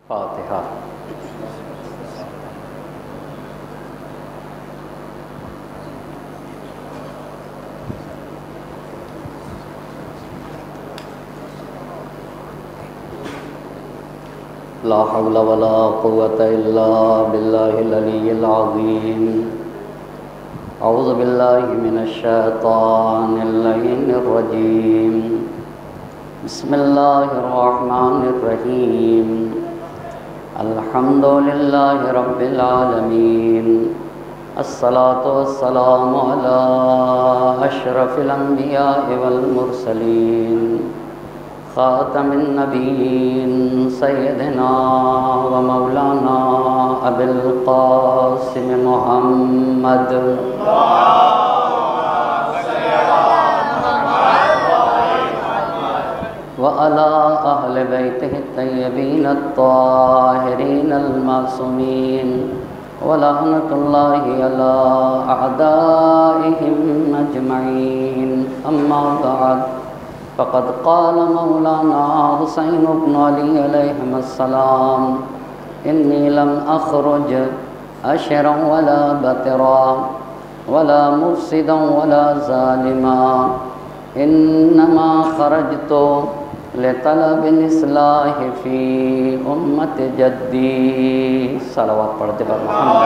فاتحہ۔ لا حول ولا قوة إلا بالله العلي العظيم۔ اعوذ باللہ من الشیطان اللعین الرجیم۔ بسم اللہ الرحمن الرحیم۔ الحمد للہ رب العالمین، الصلاة والسلام علی اشرف الانبیاء والمرسلین، خاتم النبیین سیدنا و مولانا ابی القاسم محمد وعلى أهل بيته الطيبين الطاهرين المعصومين، ولعنة الله على أعدائهم أجمعين، أما بعد فقد قال مولانا حسين بن علي عليهما السلام: إني لم أخرج أشرا ولا بطرا ولا مفسدا ولا ظالما، إنما خرجت لطلب الإصلاح في أمة جدي۔ صلوات پڑھتے پر محمد۔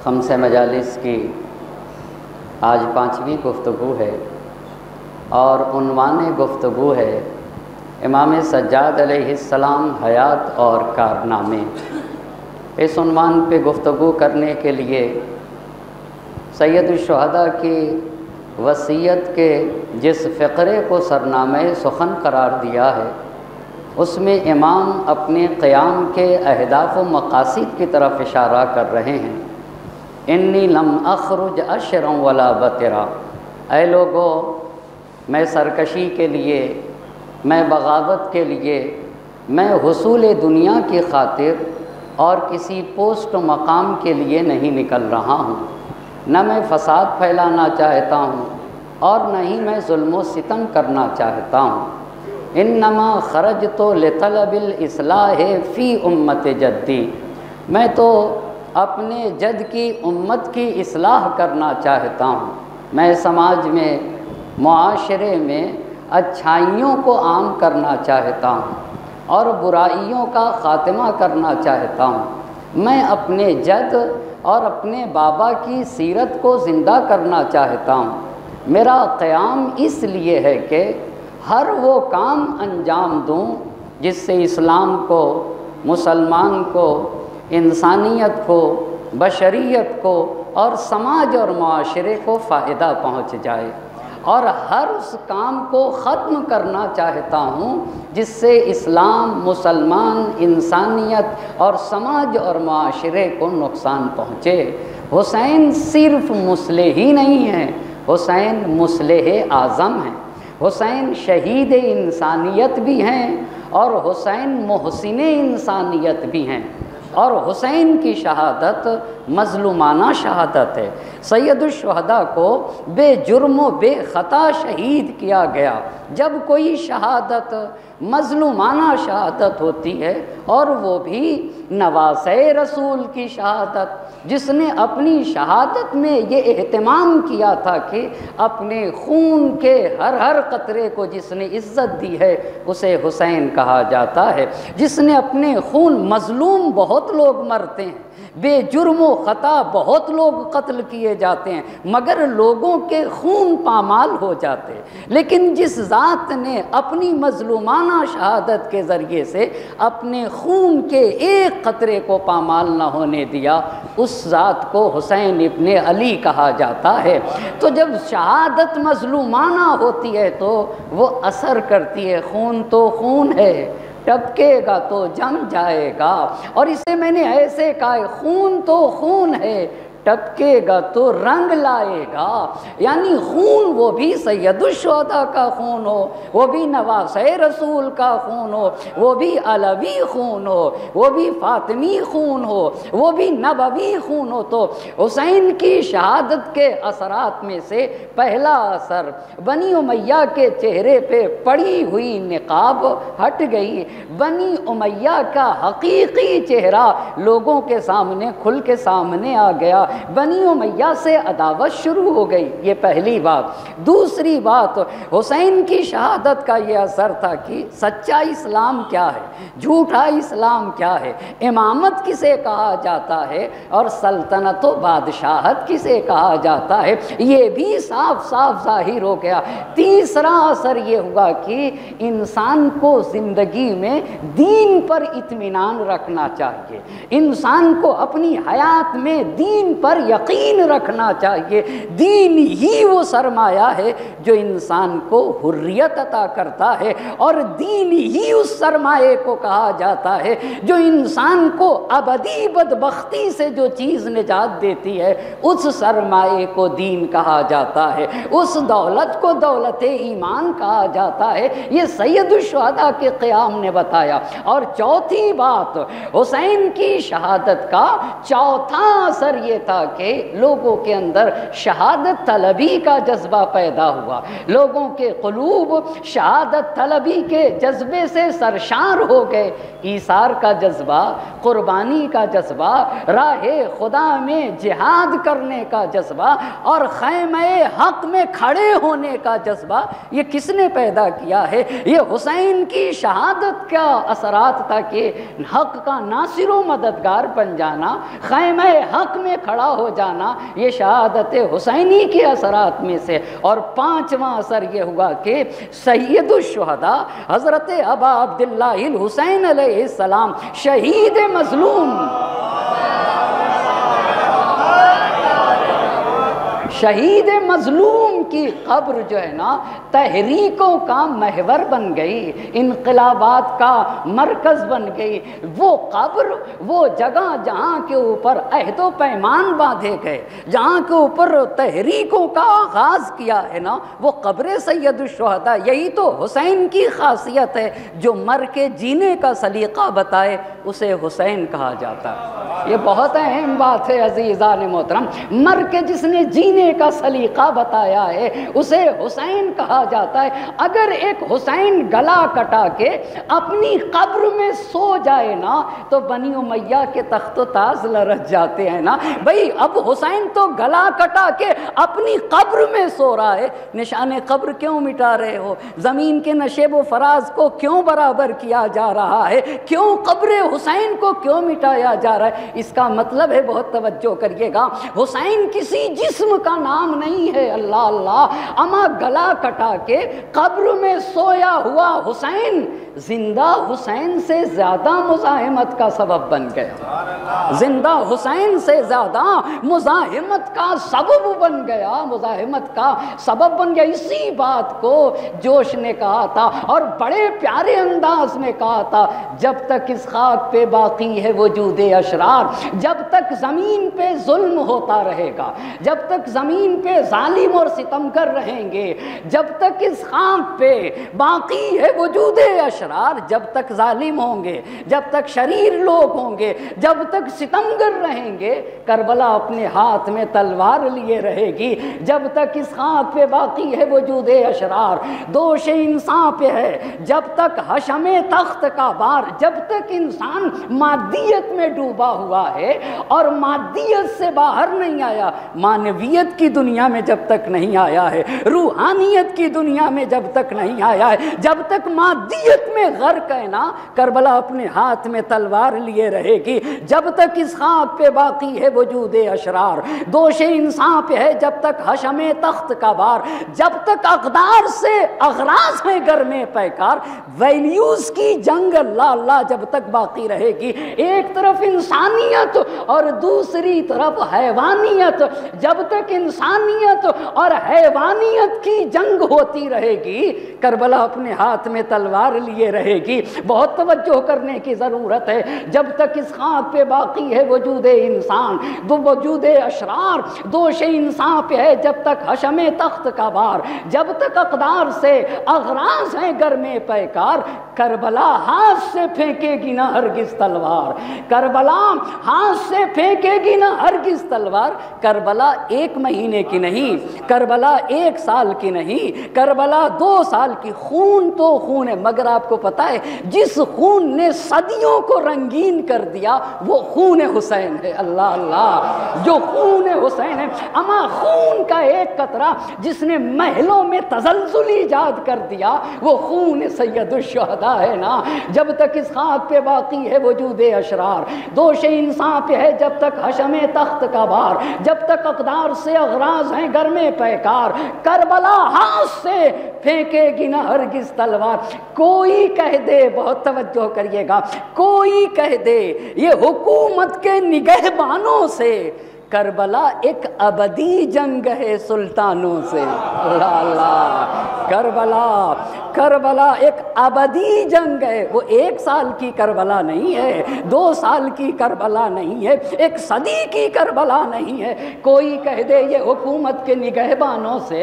خمس مجالس کی آج 5ویں گفتگو ہے اور عنوان گفتگو ہے امام سجاد علیہ السلام حیات اور کارنامے۔ اس عنوان پہ گفتگو کرنے کے لیے سید الشہداء کی وصیت کے جس فقرے کو سرنامہ سخن قرار دیا ہے، اس میں امام اپنے قیام کے اہداف و مقاصد کی طرف اشارہ کر رہے ہیں۔ انی لم اخرج اشرا ولا بطرا، اے لوگو، میں سرکشی کے لیے، میں بغاوت کے لیے، میں حصول دنیا کی خاطر اور کسی پوسٹ و مقام کے لیے نہیں نکل رہا ہوں، نہ میں فساد پھیلانا چاہتا ہوں اور نہ ہی میں ظلم و ستم کرنا چاہتا ہوں۔ انما خرجت لطلب الاصلاح فی امت جدی، میں تو اپنے جد کی امت کی اصلاح کرنا چاہتا ہوں، میں سماج میں، معاشرے میں اچھائیوں کو عام کرنا چاہتا ہوں اور برائیوں کا خاتمہ کرنا چاہتا ہوں، میں اپنے جد اور اپنے بابا کی سیرت کو زندہ کرنا چاہتا ہوں۔ میرا قیام اس لیے ہے کہ ہر وہ کام انجام دوں جس سے اسلام کو، مسلمان کو، انسانیت کو، بشریت کو اور سماج اور معاشرے کو فائدہ پہنچ جائے، اور ہر اس کام کو ختم کرنا چاہتا ہوں جس سے اسلام، مسلمان، انسانیت اور سماج اور معاشرے کو نقصان پہنچے۔ حسین صرف مصلح ہی نہیں ہیں، حسین مصلح اعظم ہیں، حسین شہید انسانیت بھی ہیں اور حسین محسن انسانیت بھی ہیں، اور حسین کی شہادت مظلومانہ شہادت ہے۔ سید الشہداء کو بے جرم و بے خطا شہید کیا گیا۔ جب کوئی شہادت مظلومانہ شہادت ہوتی ہے، اور وہ بھی نواسۂ رسول کی شہادت، جس نے اپنی شہادت میں یہ اہتمام کیا تھا کہ اپنے خون کے ہر قطرے کو جس نے عزت دی ہے اسے حسین کہا جاتا ہے، جس نے اپنے خون، مظلوم بہت لوگ مرتے ہیں، بے جرم و خطا بہت لوگ قتل کیے جاتے ہیں، مگر لوگوں کے خون پامال ہو جاتے ہیں، لیکن جس ذات نے اپنی مظلومانہ شہادت کے ذریعے سے اپنے خون کے ایک قطرے کو پامال نہ ہونے دیا، اس ذات کو حسین ابن علی کہا جاتا ہے۔ تو جب شہادت مظلومانہ ہوتی ہے تو وہ اثر کرتی ہے، خون تو خون ہے، ٹپکے گا تو جم جائے گا، اور اسے میں نے ایسے کہا ہے، خون تو خون ہے، ٹپکے گا تو رنگ لائے گا، یعنی خون وہ بھی سید الشہداء کا خون ہو، وہ بھی نواسۂ رسول کا خون ہو، وہ بھی علوی خون ہو، وہ بھی فاطمی خون ہو، وہ بھی نبوی خون ہو، تو حسین کی شہادت کے اثرات میں سے پہلا اثر بنی امیہ کے چہرے پہ پڑی ہوئی نقاب ہٹ گئی، بنی امیہ کا حقیقی چہرہ لوگوں کے سامنے کھل کے سامنے آ گیا، بنی امیہ سے عداوت شروع ہو گئی، یہ پہلی بات۔ دوسری بات، حسین کی شہادت کا یہ اثر تھا کہ سچا اسلام کیا ہے، جھوٹا اسلام کیا ہے، امامت کسے کہا جاتا ہے اور سلطنت و بادشاہت کسے کہا جاتا ہے، یہ بھی صاف صاف ظاہر ہو گیا۔ تیسرا اثر یہ ہوا کہ انسان کو زندگی میں دین پر اطمینان رکھنا چاہیے، انسان کو اپنی حیات میں دین پر یقین رکھنا چاہیے۔ دین ہی وہ سرمایہ ہے جو انسان کو حریت عطا کرتا ہے، اور دین ہی اس سرمایے کو کہا جاتا ہے جو انسان کو ابدی بدبختی سے جو چیز نجات دیتی ہے، اس سرمایے کو دین کہا جاتا ہے، اس دولت کو دولت ایمان کہا جاتا ہے۔ یہ سید الشہداء کے قیام نے بتایا۔ اور چوتھی بات، حسین کی شہادت کا چوتھا اثر یہ تھا کہ لوگوں کے اندر شہادت طلبی کا جذبہ پیدا ہوا، لوگوں کے قلوب شہادت طلبی کے جذبے سے سرشار ہو گئے، ایثار کا جذبہ، قربانی کا جذبہ، راہ خدا میں جہاد کرنے کا جذبہ اور خیمہ حق میں کھڑے ہونے کا جذبہ، یہ کس نے پیدا کیا ہے؟ یہ حسین کی شہادت کا اثرات تھا کہ حق کا ناصر و مددگار بن جانا، خیمہ حق میں کھڑا ہو جانا، یہ شہادت حسینی کے اثرات میں سے۔ اور پانچواں اثر یہ ہوا کہ سید الشہداء حضرت ابا عبداللہ الحسین علیہ السلام، شہید مظلوم، شہید مظلوم کی قبر جو ہے نا تحریکوں کا محور بن گئی، انقلابات کا مرکز بن گئی۔ وہ قبر، وہ جگہ جہاں کے اوپر عہد و پیمان باندھے گئے، جہاں کے اوپر تحریکوں کا آغاز کیا ہے نا، وہ قبر سید الشہداء۔ یہی تو حسین کی خاصیت ہے، جو مر کے جینے کا سلیقہ بتائے اسے حسین کہا جاتا ہے۔ یہ بہت اہم بات ہے عزیزان محترم، مر کے جس نے جینے کا سلیقہ بتایا ہے اسے حسین کہا جاتا ہے۔ اگر ایک حسین گلا کٹا کے اپنی قبر میں سو جائے نا تو بنی امیہ کے تخت و تاج لرز جاتے ہیں نا۔ بھئی اب حسین تو گلا کٹا کے اپنی قبر میں سو رہا ہے، نشان قبر کیوں مٹا رہے ہو؟ زمین کے نشیب و فراز کو کیوں برابر کیا جا رہا ہے؟ کیوں قبر حسین کو کیوں مٹایا جا رہا ہے؟ اس کا مطلب ہے، بہت توجہ کریے گا، حسین کسی جسم کا نام نہیں ہے، اللہ اللہ، اما گلا کٹا کے قبر میں سویا ہوا حسین زندہ حسین سے زیادہ مزاحمت کا سبب بن گیا، زندہ حسین سے زیادہ مزاحمت کا سبب بن گیا، مزاحمت کا سبب بن گیا۔ اسی بات کو جوش نے کہا تھا اور بڑے پیارے انداز میں کہا تھا، جب تک اس خاک پہ باقی ہے وجود اشرار، جب تک زمین پہ ظلم ہوتا رہے گا، جب تک زمین پہ ظالم اور ستمگر رہیں گے، جب تک اس خاک پہ باقی ہے وجود اشرار، جب تک ظالم ہوں گے، جب تک شریر لوگ ہوں گے، جب تک ستمگر رہیں گے، کربلا اپنے ہاتھ میں تلوار لیے رہے گی۔ جب تک اس خاک پہ باقی ہے وجود اشرار، دوش انسان پہ ہے، جب تک حشم تخت کا بار، جب تک انسان مادیت میں ڈوبا ہوا ہے اور مادیت سے باہر نہیں آیا، معنویت کی دنیا میں جب تک نہیں آیا ہے، روحانیت کی دنیا میں جب تک نہیں آیا ہے، جب تک مادیت میں غرق ہے نا، کربلا اپنے ہاتھ میں تلوار لیے رہے گی۔ جب تک اس خاک پہ باقی ہے وجود اشرار، دوش انسان پہ ہے جب تک حشم تخت کا بار، جب تک اقدار سے اغراض ہے گر میں پیکار، ویلیوز کی جنگ اللہ اللہ جب تک باقی رہے گی، ایک طرف انسانیت اور دوسری طرف حیوانیت، جب تک انسانیت اور حیوانیت کی جنگ ہوتی رہے گی، کربلا اپنے ہاتھ میں تلوار لیے رہے گی۔ بہت توجہ کرنے کی ضرورت ہے، جب تک اس خاک پہ باقی ہے وجود انسان، وجود اشرار، دوش انسان پہ ہے جب تک حشم تخت کا بار، جب تک اقدار سے اغراض ہیں گر میں پیکار، کربلا ہاتھ سے پھینکے گی نہ ہرگز تلوار، کربلا ہاتھ سے پھینکے گی نہ ہرگز تلوار۔ کربلا 1 مہینے کی نہیں، کربلا 1 سال کی نہیں، کربلا 2 سال کی۔ خون تو خون ہے، مگر آپ کو پتا ہے جس خون نے صدیوں کو رنگین کر دیا وہ خون حسین ہے۔ اللہ اللہ، جو خون حسین ہے، اما خون کا ایک قطرہ جس نے محلوں میں تزلزل ایجاد کر دیا وہ خون سید الشہداء ہے نا۔ جب تک اس خاک پہ باقی ہے وجود اشرار، دوش انسان پہ ہے جب تک حشم تخت کا بار، جب تک اقدار سے اغراض ہیں گر میں پیکار، کربلا ہاتھ سے پھینکے گی نہ ہرگز تلوار۔ کوئی کہہ دے، بہت توجہ کریے گا، کوئی کہہ دے یہ حکومت کے نگہبانوں سے کربلا ایک ابدی جنگ ہے سلطانوں سے۔ اللہ اللہ، کربلا ایک ابدی جنگ ہے، وہ 1 سال کی کربلا نہیں ہے، 2 سال کی کربلا نہیں ہے، 1 صدی کی کربلا نہیں ہے۔ کوئی کہہ دے یہ حکومت کے نگہبانوں سے،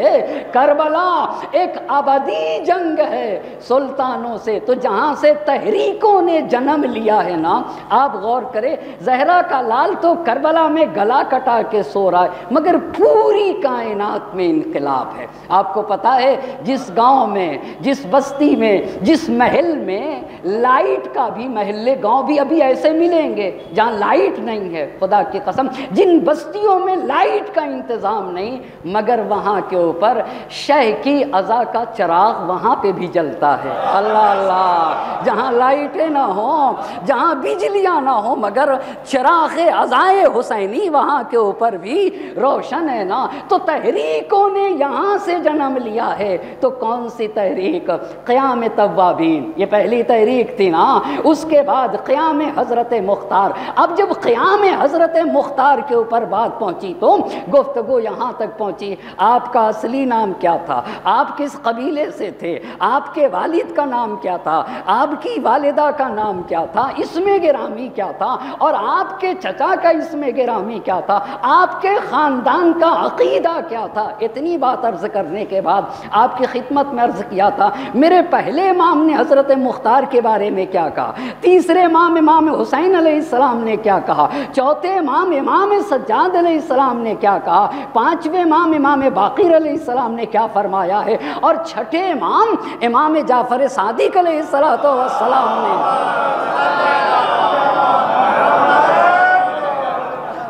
کربلا ایک ابدی جنگ ہے سلطانوں سے۔ تو جہاں سے تحریکوں نے جنم لیا ہے نا، آپ غور کریں، زہرا کا لال تو کربلا میں گلا کٹا کے سو رہا ہے، مگر پوری کائنات میں انقلاب ہے۔ آپ کو پتا ہے جس گاؤں میں، جس بستی میں، جس محل میں لائٹ کا بھی، محلے گاؤں بھی ابھی ایسے ملیں گے جہاں لائٹ نہیں ہے، خدا کی قسم جن بستیوں میں لائٹ کا انتظام نہیں، مگر وہاں کے اوپر شہ کی عزا کا چراغ وہاں پہ بھی جلتا ہے۔ اللہ اللہ، جہاں لائٹیں نہ ہوں، جہاں بجلیاں نہ ہوں، مگر چراغ عزائے حسینی وہاں کے اوپر بھی روشن ہے نا۔ تو تحریکوں نے یہاں سے جنم لیا ہے۔ تو کون سی تحریک؟ قیام توابین، یہ پہلی تحریک تھی نا۔ اس کے بعد قیام حضرت مختار۔ اب جب قیام حضرت مختار کے اوپر بات پہنچی تو گفتگو یہاں تک پہنچی، آپ کا اصلی نام کیا تھا، آپ کس قبیلے سے تھے، آپ کے والد کا نام کیا تھا، آپ کی والدہ کا نام کیا تھا، اسم گرامی کیا تھا، اور آپ کے چچا کا اسم گرامی کیا تھا، آپ کے خاندان کا عقیدہ کیا تھا۔ اتنی بات عرض کرنے کے بعد آپ کی خدمت میں عرض کیا تھا، میرے پہلے امام نے حضرت مختار کے بارے میں کیا کہا، تیسرے امام امام حسین علیہ السلام نے کیا کہا، چوتھے امام امام سجاد علیہ السلام نے کیا کہا، پانچویں امام امام باقر علیہ السلام نے کیا فرمایا ہے، اور چھٹے امام امام جعفر صادق علیہ السلام نے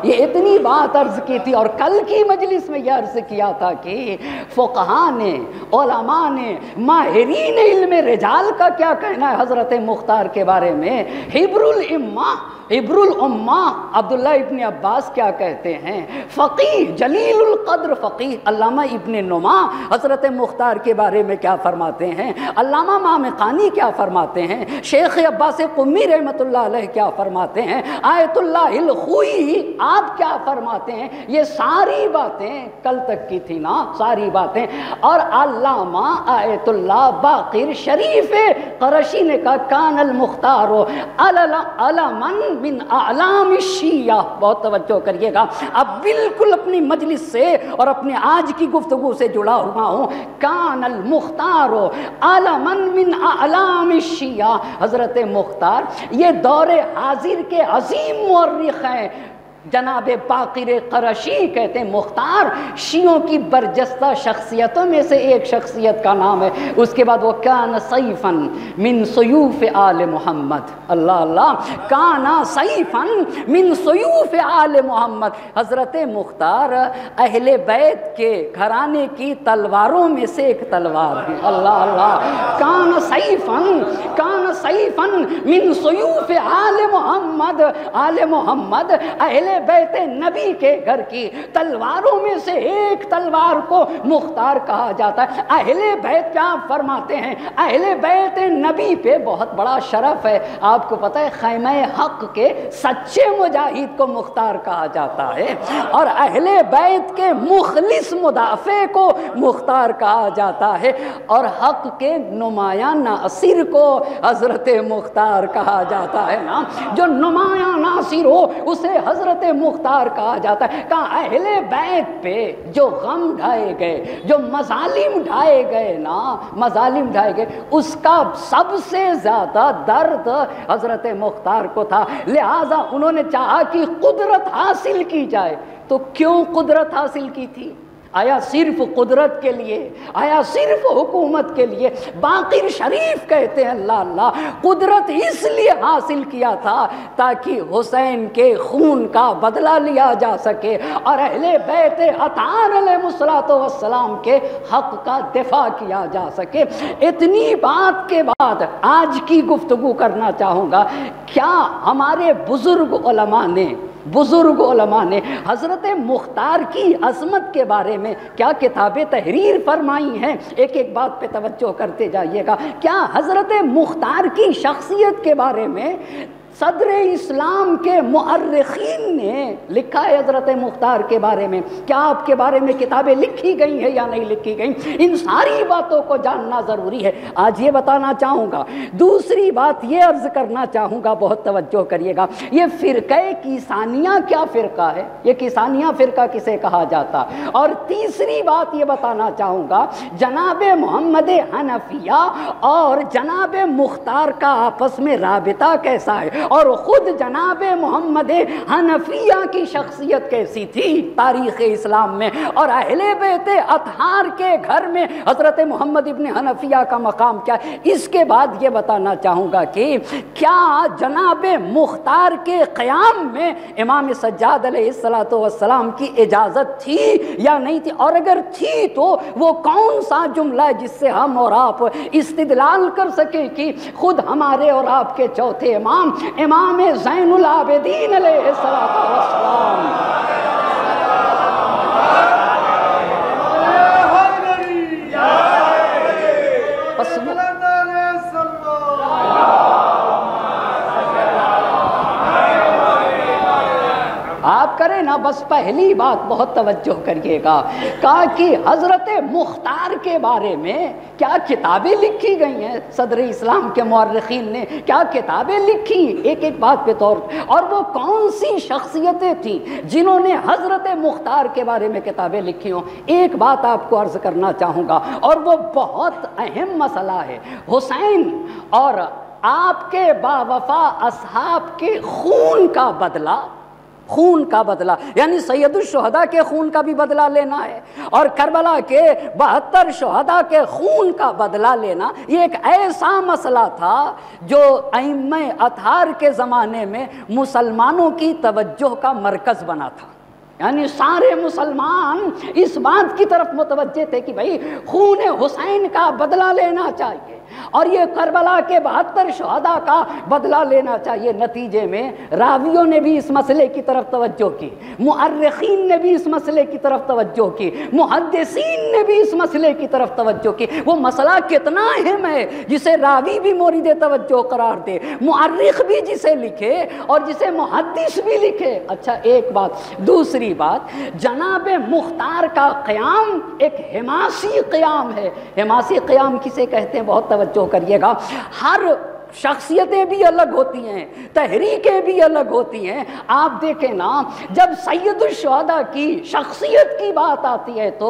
یہ اتنی بات عرض کی تھی۔ اور کل کی مجلس میں یہ عرض کیا تھا کہ فقہاء نے، علماء نے، ماہرین علم رجال کا کیا کہنا ہے حضرت مختار کے بارے میں۔ حبر الامہ عبداللہ ابن عباس کیا کہتے ہیں، فقیہ جلیل القدر فقیہ علامہ ابن نما حضرت مختار کے بارے میں کیا فرماتے ہیں، علامہ مامقانی کیا فرماتے ہیں، شیخ عباس قمی رحمۃ اللہ علیہ کیا فرماتے ہیں، آیت اللہ الخوئی آپ کیا فرماتے ہیں۔ یہ ساری باتیں کل تک کی تھی نا، ساری باتیں۔ اور علامہ آیت اللہ باقر شریف قرشی نے کہا کان المختار علمن من اعلام الشیعہ۔ بہت توجہ کریے گا، اب بالکل اپنی مجلس سے اور اپنے آج کی گفتگو سے جڑا ہوا ہوں۔ کان المختار علمن من اعلام الشیعہ، حضرت مختار یہ دور حاضر کے عظیم مورخ ہیں۔ جناب باقر قرشی کہتے ہیں مختار شیعوں کی برجستہ شخصیتوں میں سے ایک شخصیت کا نام ہے۔ اس کے بعد وہ کان سیفا من سیوف آل محمد، اللہ اللہ، کان سیفا من سیوف آل محمد، حضرت مختار اہل بیت کے گھرانے کی تلواروں میں سے ایک تلوار ہے۔ اللہ اللہ، کان سیفا من سیوف آل محمد، آل محمد اہل بیت نبی کے گھر کی تلواروں میں سے ایک تلوار کو مختار کہا جاتا ہے۔ اہل بیت کیا فرماتے ہیں؟ اہل بیت نبی پہ بہت بڑا شرف ہے۔ آپ کو پتہ ہے خیمہ حق کے سچے مجاہد کو مختار کہا جاتا ہے، اور اہل بیت کے مخلص مدافع کو مختار کہا جاتا ہے، اور حق کے نمایاں ناصر کو حضرت مختار کہا جاتا ہے نا۔ جو نمایاں ناصر ہو اسے حضرت مختار کہا جاتا ہے۔ کہا اہل بیت پہ جو غم ڈھائے گئے، جو مظالم ڈھائے گئے نا، مظالم ڈھائے گئے، اس کا سب سے زیادہ درد حضرت مختار کو تھا، لہٰذا انہوں نے چاہا کہ قدرت حاصل کی جائے۔ تو کیوں قدرت حاصل کی تھی؟ آیا صرف قدرت کے لیے؟ آیا صرف حکومت کے لیے؟ باقر شریف کہتے ہیں اللہ اللہ، قدرت اس لیے حاصل کیا تھا تاکہ حسین کے خون کا بدلہ لیا جا سکے اور اہل بیت اطہار علیہ السلام کے حق کا دفاع کیا جا سکے۔ اتنی بات کے بعد آج کی گفتگو کرنا چاہوں گا، کیا ہمارے بزرگ علماء نے حضرت مختار کی عظمت کے بارے میں کیا کتابیں تحریر فرمائی ہیں؟ ایک ایک بات پہ توجہ کرتے جائیے گا۔ کیا حضرت مختار کی شخصیت کے بارے میں صدر اسلام کے مؤرخین نے لکھا ہے حضرت مختار کے بارے میں؟ کیا آپ کے بارے میں کتابیں لکھی گئی ہیں یا نہیں لکھی گئی؟ ان ساری باتوں کو جاننا ضروری ہے، آج یہ بتانا چاہوں گا۔ دوسری بات یہ عرض کرنا چاہوں گا، بہت توجہ کریے گا، یہ فرقہ کیسانیہ کیا فرقہ ہے؟ یہ کیسانیہ فرقہ کسے کہا جاتا؟ اور تیسری بات یہ بتانا چاہوں گا، جناب محمد حنفیہ اور جناب مختار کا آپس میں رابطہ کیسا ہے، اور خود جناب محمد حنفیہ کی شخصیت کیسی تھی تاریخ اسلام میں، اور اہل بیت اطہار کے گھر میں حضرت محمد ابن حنفیہ کا مقام کیا ہے۔ اس کے بعد یہ بتانا چاہوں گا کہ کیا جناب مختار کے قیام میں امام سجاد علیہ السلام کی اجازت تھی یا نہیں تھی، اور اگر تھی تو وہ کون سا جملہ ہے جس سے ہم اور آپ استدلال کر سکیں کہ خود ہمارے اور آپ کے چوتھے امام زین العابدین علیہ السلام آپ کریں نا، بس پہلی بات بہت توجہ کریے گا، کہا کہ حضرت مختار کے بارے میں کیا کتابیں لکھی گئی ہیں؟ صدر اسلام کے مورخین نے کیا کتابیں لکھی؟ ایک ایک بات پہ طور، اور وہ کون سی شخصیتیں تھیں جنہوں نے حضرت مختار کے بارے میں کتابیں لکھی ہوں؟ ایک بات آپ کو عرض کرنا چاہوں گا، اور وہ بہت اہم مسئلہ ہے۔ حسین اور آپ کے باوفا اصحاب کے خون کا بدلہ یعنی سید الشہداء کے خون کا بھی بدلہ لینا ہے، اور کربلا کے 72 شہداء کے خون کا بدلہ لینا، یہ ایک ایسا مسئلہ تھا جو ائمہ اطہار کے زمانے میں مسلمانوں کی توجہ کا مرکز بنا تھا۔ یعنی سارے مسلمان اس بات کی طرف متوجہ تھے کہ بھائی خون حسین کا بدلہ لینا چاہیے، اور یہ کربلا کے 72 شہداء کا بدلہ لینا چاہیے۔ نتیجے میں راویوں نے بھی اس مسئلے کی طرف توجہ کی، مؤرخین نے بھی اس مسئلے کی طرف توجہ کی، محدثین نے بھی اس مسئلے کی طرف توجہ کی۔ وہ مسئلہ کتنا اہم ہے جسے راوی بھی مورد توجہ قرار دے، مؤرخ بھی جسے لکھے اور جسے محدث بھی لکھے۔ اچھا ایک بات، دوسری بات، جناب مختار کا قیام ایک حماسی قیام ہے۔ حماسی قیام کسے کہتے ہیں؟ بہت توجہ کریے گا، ہر شخصیتیں بھی الگ ہوتی ہیں، تحریکیں بھی الگ ہوتی ہیں۔ آپ دیکھیں نا، جب سید الشہداء کی شخصیت کی بات آتی ہے تو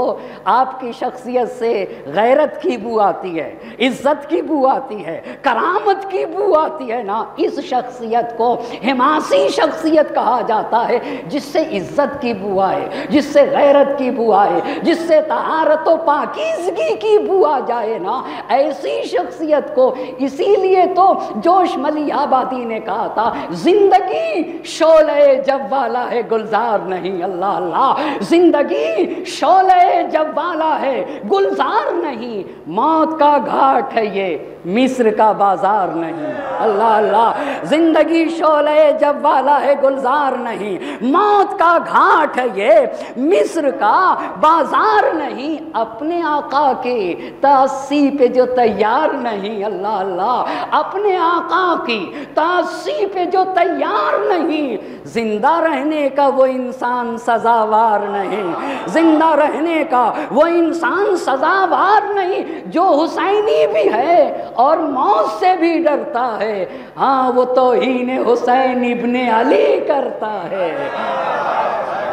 آپ کی شخصیت سے غیرت کی بو آتی ہے، عزت کی بو آتی ہے، کرامت کی بو آتی ہے نا۔ اس شخصیت کو حماسی شخصیت کہا جاتا ہے، جس سے عزت کی بو آئے، جس سے غیرت کی بو آئے، جس سے طہارت و پاکیزگی کی بو آ جائے نا، ایسی شخصیت کو اسی لیے تو جوش ملی آبادی نے کہا تھا، زندگی شعلہ جب والا ہے گلزار نہیں، اللہ اللہ، زندگی شعلہ جب والا ہے گلزار نہیں، موت کا گھاٹ ہے یہ مصر کا بازار نہیں، اللہ اللہ، زندگی شعلہ جب والا ہے گلزار نہیں، موت کا گھاٹ ہے یہ مصر کا بازار نہیں، اپنے آقا کی تاسی پہ جو تیار نہیں، اللہ اللہ، اپنے آقا کی تاسی پہ جو تیار نہیں، زندہ رہنے کا وہ انسان سزاوار نہیں، زندہ رہنے کا وہ انسان سزاوار نہیں، جو حسینی بھی ہے اور موت سے بھی ڈرتا ہے، ہاں وہ توہین حسین ابن علی کرتا ہے۔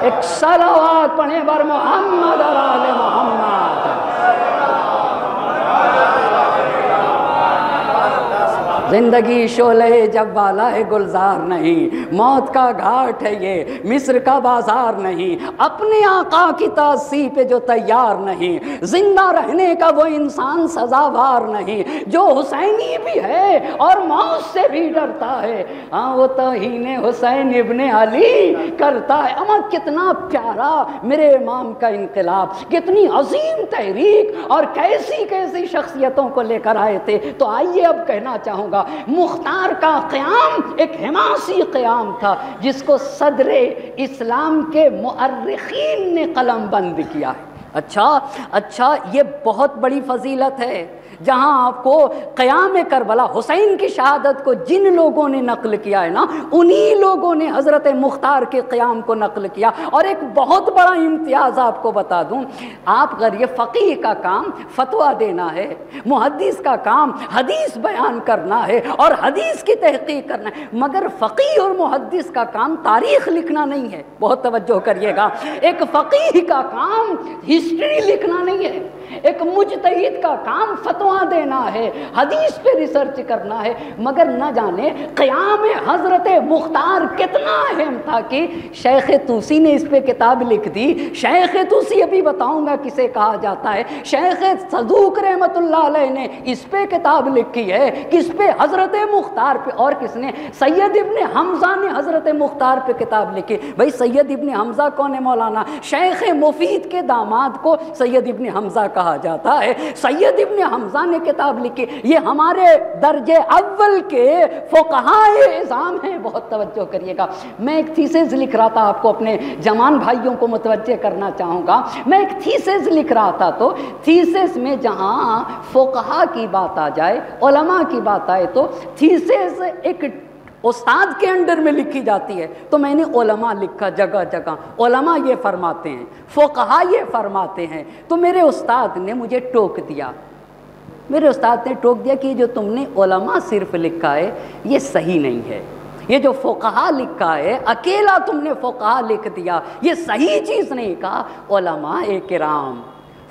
ایک صلوات پڑھیں بر محمد اور آل محمد۔ زندگی شعلہ جب والا ہے گلزار نہیں، موت کا گھاٹ ہے یہ مصر کا بازار نہیں، اپنے آقا کی تاسی پہ جو تیار نہیں، زندہ رہنے کا وہ انسان سزاوار نہیں، جو حسینی بھی ہے اور موت سے بھی ڈرتا ہے، ہاں وہ توہین حسین ابن علی کرتا ہے۔ اما کتنا پیارا میرے امام کا انقلاب، کتنی عظیم تحریک اور کیسی کیسی شخصیتوں کو لے کر آئے تھے۔ تو آئیے اب کہنا چاہوں گا، مختار کا قیام ایک حماسی قیام تھا جس کو صدر اسلام کے مؤرخین نے قلم بند کیا ہے۔ اچھا یہ بہت بڑی فضیلت ہے، جہاں آپ کو قیام کربلا، حسین کی شہادت کو جن لوگوں نے نقل کیا ہے نا، انہی لوگوں نے حضرت مختار کے قیام کو نقل کیا۔ اور ایک بہت بڑا امتیاز آپ کو بتا دوں، آپ اگر یہ فقیہ کا کام فتویٰ دینا ہے، محدث کا کام حدیث بیان کرنا ہے اور حدیث کی تحقیق کرنا ہے، مگر فقیہ اور محدث کا کام تاریخ لکھنا نہیں ہے، بہت توجہ کریے گا۔ ایک فقیہ کا کام ہسٹری لکھنا نہیں ہے، ایک مجتہد کا کام فتویٰ دینا ہے، حدیث پہ ریسرچ کرنا ہے۔ مگر نہ جانے قیام حضرت مختار کتنا اہم تھا کہ شیخ طوسی نے اس پہ کتاب لکھ دی۔ شیخ طوسی ابھی بتاؤں گا کسے کہا جاتا ہے، شیخ صدوق رحمت اللہ علیہ نے اس پہ کتاب لکھی ہے، کس پہ؟ حضرت مختار پہ۔ اور کس نے؟ سید ابن حمزہ نے حضرت مختار پہ کتاب لکھی۔ بھائی سید ابن حمزہ کون ہے مولانا؟ شیخ مفید کے داماد کو سید ابن حمزہ کہا جاتا ہے۔ سید ابن حمزہ نے کتاب لکھی، یہ ہمارے درجے اول کے فقہائے اعظام ہیں، بہت توجہ کریے گا۔ میں ایک تھیسس لکھ رہا تھا، آپ کو اپنے جوان بھائیوں کو متوجہ کرنا چاہوں گا، میں ایک تھیسس لکھ رہا تھا، تو تھیسس میں جہاں فقہا کی بات آ جائے، علماء کی بات آئے، تو تھیسس ایک استاد کے انڈر میں لکھی جاتی ہے، تو میں نے علماء لکھا، جگہ جگہ علماء یہ فرماتے ہیں، فقہا یہ فرماتے ہیں۔ تو میرے استاد نے مجھے ٹوک دیا، کہ جو تم نے علماء صرف لکھا ہے یہ صحیح نہیں ہے، یہ جو فقہا لکھا ہے اکیلا تم نے فقہا لکھ دیا، یہ صحیح چیز نہیں کہا۔ علماء کرام،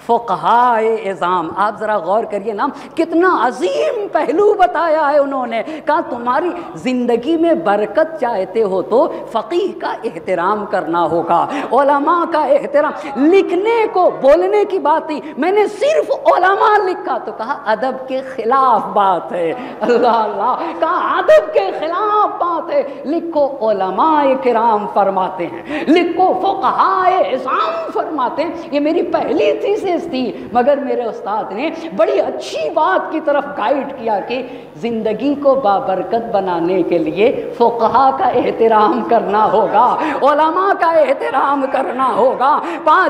فقہائے اعظام، آپ ذرا غور کریے نا، کتنا عظیم پہلو بتایا ہے انہوں نے۔ کہا تمہاری زندگی میں برکت چاہتے ہو تو فقیہ کا احترام کرنا ہوگا، علماء کا احترام۔ لکھنے کو بولنے کی بات نہیں، میں نے صرف علماء لکھا، تو کہا ادب کے خلاف بات ہے، اللہ اللہ، کہا ادب کے خلاف بات ہے، لکھو علماء کرام فرماتے ہیں، لکھو فقہائے اعظام فرماتے ہیں۔ یہ میری پہلی تھیسس تھی، مگر میرے استاد نے بڑی اچھی بات کی طرف گائیڈ کیا کہ زندگی کو بابرکت بنانے کے لیے فقہا کا احترام کرنا ہوگا، علماء کا احترام کرنا ہوگا۔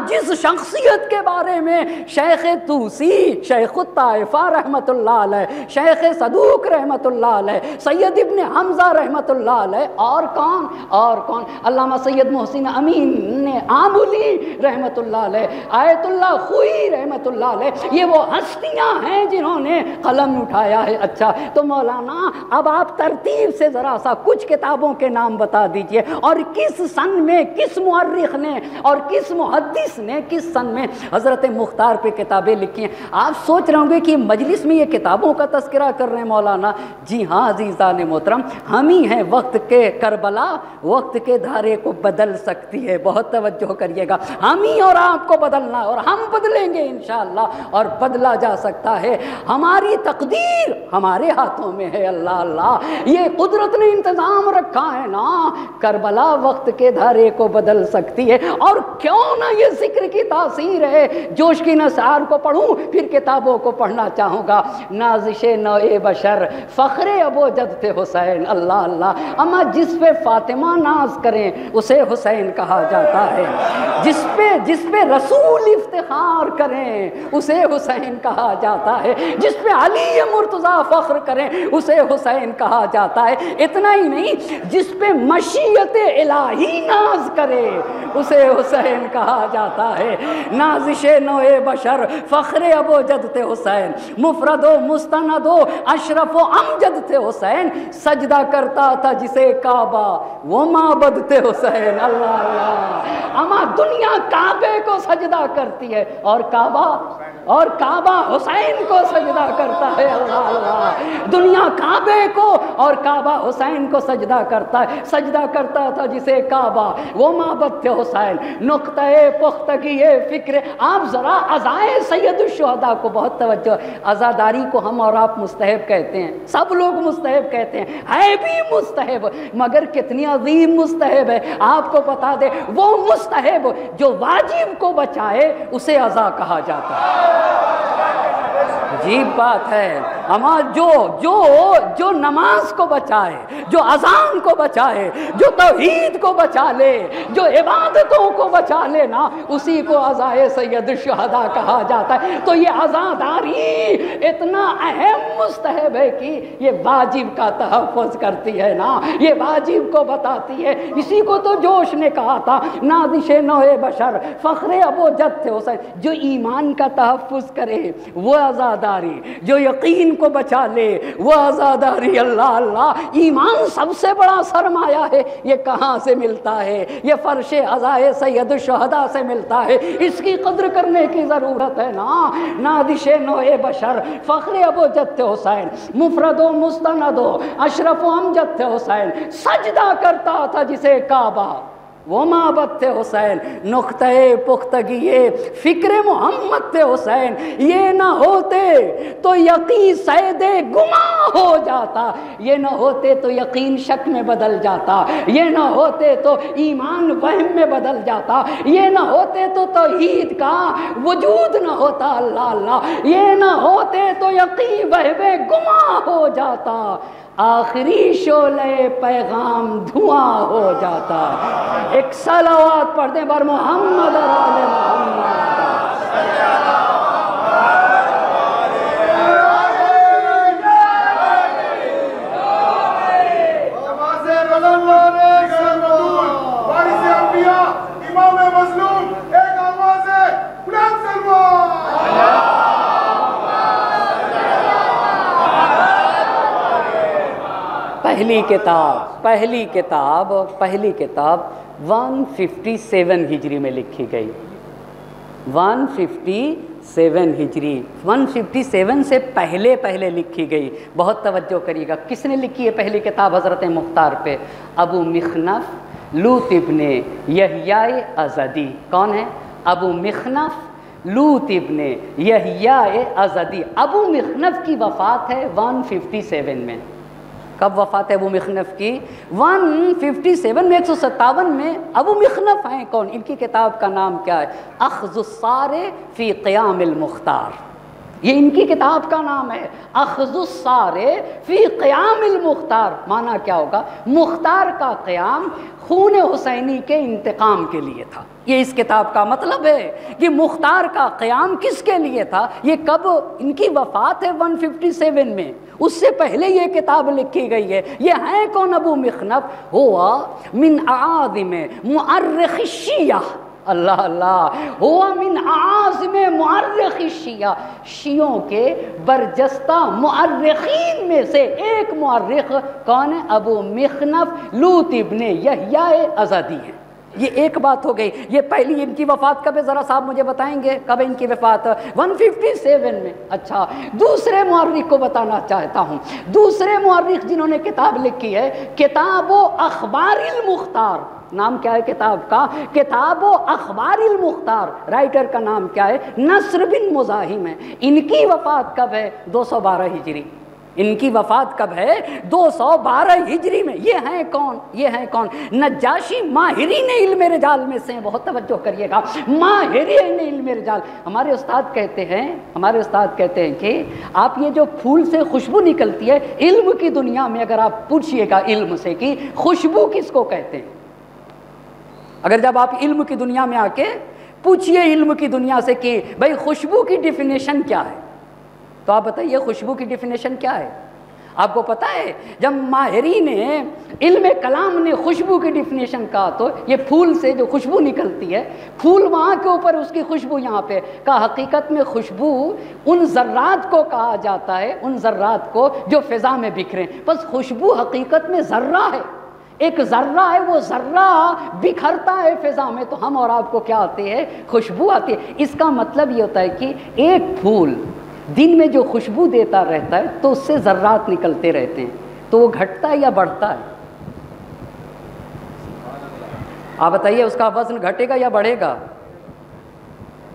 جس شخصیت کے بارے میں شیخ طوسی، شیخ الطائفہ رحمت اللہ علیہ، شیخ صدوق رحمت اللہ علیہ، سید ابن حمزہ رحمت اللہ علیہ، اور کون علامہ سید محسن امین آمولی رحمت اللہ علیہ، آیت اللہ خوئی رحمت اللہ علیہ، یہ وہ ہستیاں ہیں جنہوں نے قلم اٹھایا ہے۔ اچھا تو مولانا اب آپ ترتیب سے ذرا سا کچھ کتابوں کے نام بتا دیجئے، اور کس سن میں کس مورخ نے اور کس محدث نے کس سن میں حضرت مختار پہ کتابیں لکھی ہیں۔ آپ سوچ رہے ہوں گے کہ مجلس میں یہ کتابوں کا تذکرہ کر رہے ہیں مولانا۔ جی ہاں عزیزان محترم، ہم ہی ہیں وقت کے کربلا، وقت کے دھارے کو بدل سکتی ہے، بہت توجہ کریے گا۔ ہم ہی اور آپ کو بدلنا ہے، اور ہم بدلے لیں گے انشاءاللہ اور بدلا جا سکتا ہے۔ ہماری تقدیر ہمارے ہاتھوں میں ہے، اللہ اللہ، یہ قدرت نے انتظام رکھا ہے نا، کربلا وقت کے دھارے کو بدل سکتی ہے۔ اور کیوں نہ یہ ذکر کی تاثیر ہے، جوش کی نثار کو پڑھوں پھر کتابوں کو پڑھنا چاہوں گا۔ نازش نوع بشر فخر ابو جد تھے حسین، اللہ اللہ، اما جس پہ فاطمہ ناز کریں اسے حسین کہا جاتا ہے، جس پہ رسول افتخار کریں اسے حسین کہا جاتا ہے، جس پہ علی مرتضیٰ فخر کریں اسے حسین کہا جاتا ہے۔ اتنا ہی نہیں، جس پہ مشیت الہی ناز کرے اسے حسین کہا جاتا ہے۔ نازش نوع بشر فخر ابو جد تھے حسین، مفرد و مستند و اشرف و امجد تھے حسین، سجدہ کرتا تھا جسے کعبہ وہ معبد تھے حسین، اللہ اللہ، اما دنیا کعبے کو سجدہ کرتی ہے اور کعبہ حسین کو سجدہ کرتا ہے، اللہ اللہ، دنیا کعبے کو اور کعبہ حسین کو سجدہ کرتا ہے، سجدہ کرتا تھا جسے کعبہ وہ معبد تھے حسین۔ نقطہ پختگی فکر، آپ ذرا عزائے سید الشہداء کو بہت توجہ، عزاداری کو ہم اور آپ مستحب کہتے ہیں، سب لوگ مستحب کہتے ہیں، ہے بھی مستحب، مگر کتنی عظیم مستحب ہے، آپ کو بتا دے، وہ مستحب جو واجب کو بچائے اسے عزا کہا جاتا ہے۔ عجیب بات ہے، اما جو نماز کو بچائے، جو اذان کو بچائے، جو توحید کو بچا لے، جو عبادتوں کو بچا لے نا، اسی کو عزائے سید الشہداء کہا جاتا ہے۔ تو یہ عزاداری اتنا اہم مستحب ہے کہ یہ واجب کا تحفظ کرتی ہے نا، یہ واجب کو بتاتی ہے۔ اسی کو تو جوش نے کہا تھا، نازش نوع بشر فخر ابو جد تھے حسین، جو ایمان کا تحفظ کرے وہ عزاداری، جو یقین کو بچا لے وہ عزاداری، اللہ اللہ، ایمان سب سے بڑا سرمایہ ہے، یہ کہاں سے ملتا ہے؟ یہ فرش عزائے سید الشہداء سے ملتا ہے، اس کی قدر کرنے کی ضرورت ہے نا۔ نازش نوع بشر فخر ابو جد تھے حسین، مفرد و مستند و اشرف و امجد تھے حسین، سجدہ کرتا تھا جسے کعبہ وہ معبد تھے حسین، نقطہ پختگی فکر محمد تھے حسین، یہ نہ ہوتے تو یقین سید گماں ہو جاتا، یہ نہ ہوتے تو یقین شک میں بدل جاتا، یہ نہ ہوتے تو ایمان وہم میں بدل جاتا، یہ نہ ہوتے تو توحید کا وجود نہ ہوتا، اللہ اللہ، یہ نہ ہوتے تو یقین وہم گماں ہو جاتا، آخری شعلہ پیغام دھواں ہو جاتا۔ ایک صلوات پڑھ دیں بر محمد اور آل محمد۔ پہلی کتاب 157 ہجری میں لکھی گئی، 157 ہجری، 157 سے پہلے لکھی گئی۔ بہت توجہ کریے گا، کس نے لکھی ہے پہلی کتاب حضرت مختار پہ؟ ابو مخنف لوط ابن یحییٰ ازدی۔ کون ہے؟ ابو مخنف لوط ابن یحییٰ ازدی۔ ابو مخنف کی وفات ہے 157 میں۔ کب وفات ہے ابو مخنف کی؟ 157 میں، 157 میں۔ ابو مخنف ہیں کون؟ ان کی کتاب کا نام کیا ہے؟ اخذ الصار فی قیام المختار، یہ ان کی کتاب کا نام ہے، اخذ الصار فی قیام المختار۔ معنی کیا ہوگا؟ مختار کا قیام خون حسینی کے انتقام کے لیے تھا، یہ اس کتاب کا مطلب ہے کہ مختار کا قیام کس کے لیے تھا۔ یہ کب؟ ان کی وفات ہے 157 میں، اس سے پہلے یہ کتاب لکھی گئی ہے۔ یہ ہے کون ابو مخنف؟ ہوا من اعاظم مؤرخ الشیعہ، اللہ اللہ، ہوا من اعاظم مؤرخ الشیعہ، شیعوں کے برجستہ مؤرخین میں سے ایک مؤرخ کون ہے؟ ابو مخنف لوط ابن یحییٰ ازدی ہیں۔ یہ ایک بات ہو گئی، یہ پہلی۔ ان کی وفات کب ہے ذرا صاحب مجھے بتائیں گے کب ان کی وفات؟ 157 میں۔ اچھا، دوسرے مورخ کو بتانا چاہتا ہوں، دوسرے مورخ جنہوں نے کتاب لکھی ہے، کتاب و اخبار المختار، نام کیا ہے کتاب کا؟ کتاب و اخبار المختار. رائٹر کا نام کیا ہے؟ نصر بن مزاحم ہے. ان کی وفات کب ہے؟ 212 ہجری. ان کی وفات کب ہے؟ 212 ہجری میں. یہ ہیں کون؟ یہ ہیں کون؟ نجاشی ماہرین علم رجال میں سے ہیں. بہت توجہ کریے گا، ماہرین علم رجال. ہمارے استاد کہتے ہیں کہ آپ یہ جو پھول سے خوشبو نکلتی ہے، علم کی دنیا میں اگر آپ پوچھئے گا علم سے کہ خوشبو کس کو کہتے ہیں، اگر جب آپ علم کی دنیا میں آ کے پوچھئے علم کی دنیا سے کہ بھئی خوشبو کی ڈیفینیشن کیا ہے، تو آپ بتائیے خوشبو کی ڈیفینیشن کیا ہے؟ آپ کو پتہ ہے جب ماہرین علم کلام نے خوشبو کی ڈیفینیشن کہا تو یہ پھول سے جو خوشبو نکلتی ہے، پھول وہاں کے اوپر، اس کی خوشبو یہاں پہ، کا حقیقت میں خوشبو ان ذرات کو کہا جاتا ہے، ان ذرات کو جو فضا میں بکھرے. بس خوشبو حقیقت میں ذرہ ہے، ایک ذرہ ہے، وہ ذرہ بکھرتا ہے فضا میں، تو ہم اور آپ کو کیا آتی ہے؟ خوشبو آتی ہے. اس کا مطلب یہ ہوتا ہے کہ ایک پھول دن میں جو خوشبو دیتا رہتا ہے تو اس سے ذرات نکلتے رہتے ہیں، تو وہ گھٹتا ہے یا بڑھتا ہے؟ آپ بتائیے اس کا وزن گھٹے گا یا بڑھے گا؟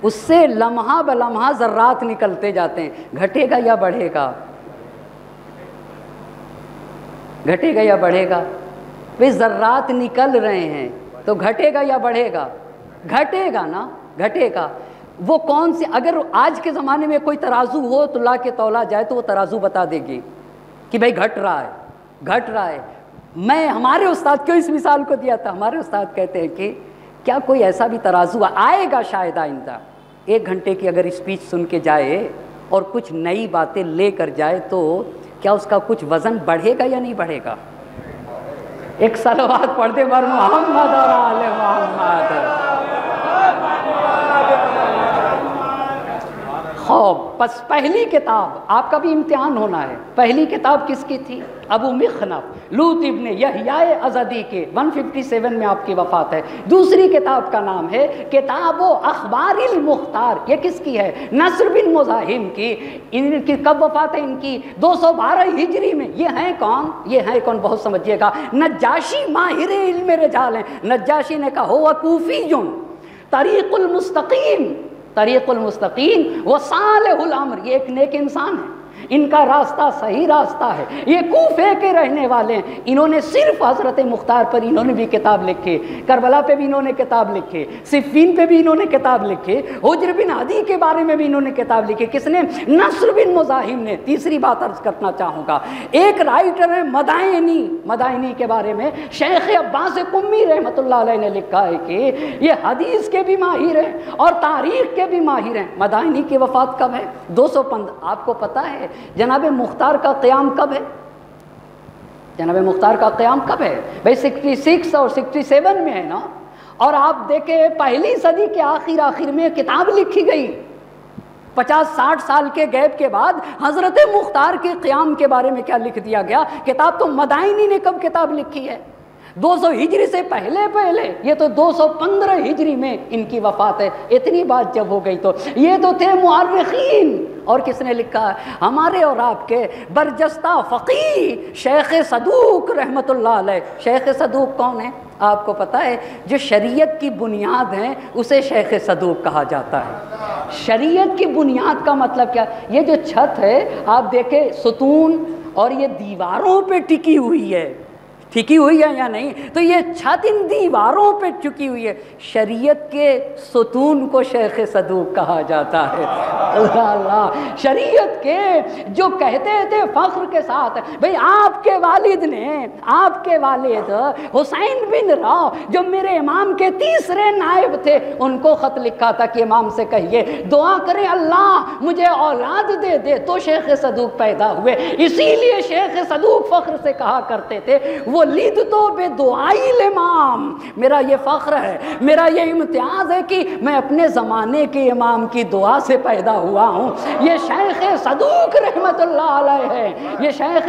اس سے لمحہ بلمحہ ذرات نکلتے جاتے ہیں. گھٹے گا یا بڑھے گا؟ گھٹے گا یا بڑھے گا؟ وہ ذرات نکل رہے ہیں تو گھٹے گا یا بڑھے گا؟ گھٹے گا نا، گھٹے گا. وہ کون سی، اگر آج کے زمانے میں کوئی ترازو ہو تو لا کے تولا جائے تو وہ ترازو بتا دے گی کہ بھائی گھٹ رہا ہے، گھٹ رہا ہے. میں ہمارے استاد کیوں اس مثال کو دیا تھا، ہمارے استاد کہتے ہیں کہ کیا کوئی ایسا بھی ترازو آئے گا شاید آئندہ، 1 گھنٹے کی اگر اسپیچ سن کے جائے اور کچھ نئی باتیں لے کر جائے تو کیا اس کا کچھ وزن بڑھے گا یا نہیں بڑھے گا؟ ایک صلوات پڑھ دے بر محمد اور آل محمد. خوب. بس پہلی کتاب، آپ کا بھی امتحان ہونا ہے، پہلی کتاب کس کی تھی؟ ابو مخنف لوط ابن یحییٰ ازدی کے. 157 میں آپ کی وفات ہے. دوسری کتاب کا نام ہے کتاب و اخبار المختار. یہ کس کی ہے؟ نصر بن مزاحم کی. ان کی کب وفات ہے ان کی؟ 212 ہجری میں. یہ ہیں کون؟ یہ ہیں کون؟ بہت سمجھیے گا. نجاشی ماہر علم رجال ہیں. نجاشی نے کہا ہوا کوفیٌ طریق المستقیم، طریق المستقیم و صالح الامر. یہ ایک نیک انسان ہے، ان کا راستہ صحیح راستہ ہے. یہ کوفے کے رہنے والے ہیں. انہوں نے صرف حضرت مختار پر انہوں نے بھی کتاب لکھی، کربلا پہ بھی انہوں نے کتاب لکھی، صفین پہ بھی انہوں نے کتاب لکھی، حجر بن عدی کے بارے میں بھی انہوں نے کتاب لکھی. کس نے؟ نصر بن مزاحم نے. تیسری بات عرض کرنا چاہوں گا، ایک رائٹر ہے مدائنی. مدائنی کے بارے میں شیخ عباس قمی رحمۃ اللہ علیہ نے لکھا ہے کہ یہ حدیث کے بھی ماہر ہیں اور تاریخ کے بھی ماہر ہیں. مدائنی کی وفات کب ہے؟ 215. آپ کو پتہ ہے جناب مختار کا قیام کب ہے؟ جناب مختار کا قیام کب ہے؟ بھائی 66 اور 67 میں ہے نا. اور آپ دیکھیں پہلی صدی کے آخر میں کتاب لکھی گئی. 50-60 سال کے گیپ کے بعد حضرت مختار کے قیام کے بارے میں کیا لکھ دیا گیا؟ کتاب تو مدائنی نے کب کتاب لکھی ہے؟ 200 ہجری سے پہلے. یہ تو 215 ہجری میں ان کی وفات ہے. اتنی بات جب ہو گئی تو یہ تو تھے مورخین. اور کس نے لکھا ہے؟ ہمارے اور آپ کے برجستہ فقیہ شیخ صدوق رحمۃ اللہ علیہ. شیخ صدوق کون ہے؟ آپ کو پتہ ہے جو شریعت کی بنیاد ہے اسے شیخ صدوق کہا جاتا ہے. شریعت کی بنیاد کا مطلب کیا؟ یہ جو چھت ہے آپ دیکھیں ستون اور یہ دیواروں پہ ٹکی ہوئی ہے، ٹھیکی ہوئی ہے یا نہیں؟ تو یہ چھت ان دیواروں پہ ٹکی ہوئی ہے. شریعت کے ستون کو شیخ صدوق کہا جاتا ہے. اللہ اللہ. شریعت کے جو کہتے تھے فخر کے ساتھ بھئی آپ کے والد نے، آپ کے والد حسین بن راؤ جو میرے امام کے تیسرے نائب تھے، ان کو خط لکھا تھا کہ امام سے کہیے دعا کریں اللہ مجھے اولاد دے دے. تو شیخ صدوق پیدا ہوئے. اسی لیے شیخ صدوق فخر سے کہا کرتے تھے ولید تو بے دعائی الامام. میرا یہ فخر ہے، میرا یہ امتیاز ہے کہ میں اپنے زمانے کے امام کی دعا سے پیدا ہوا ہوں. یہ شیخ صدوق رحمت اللہ علیہ ہے. یہ شیخ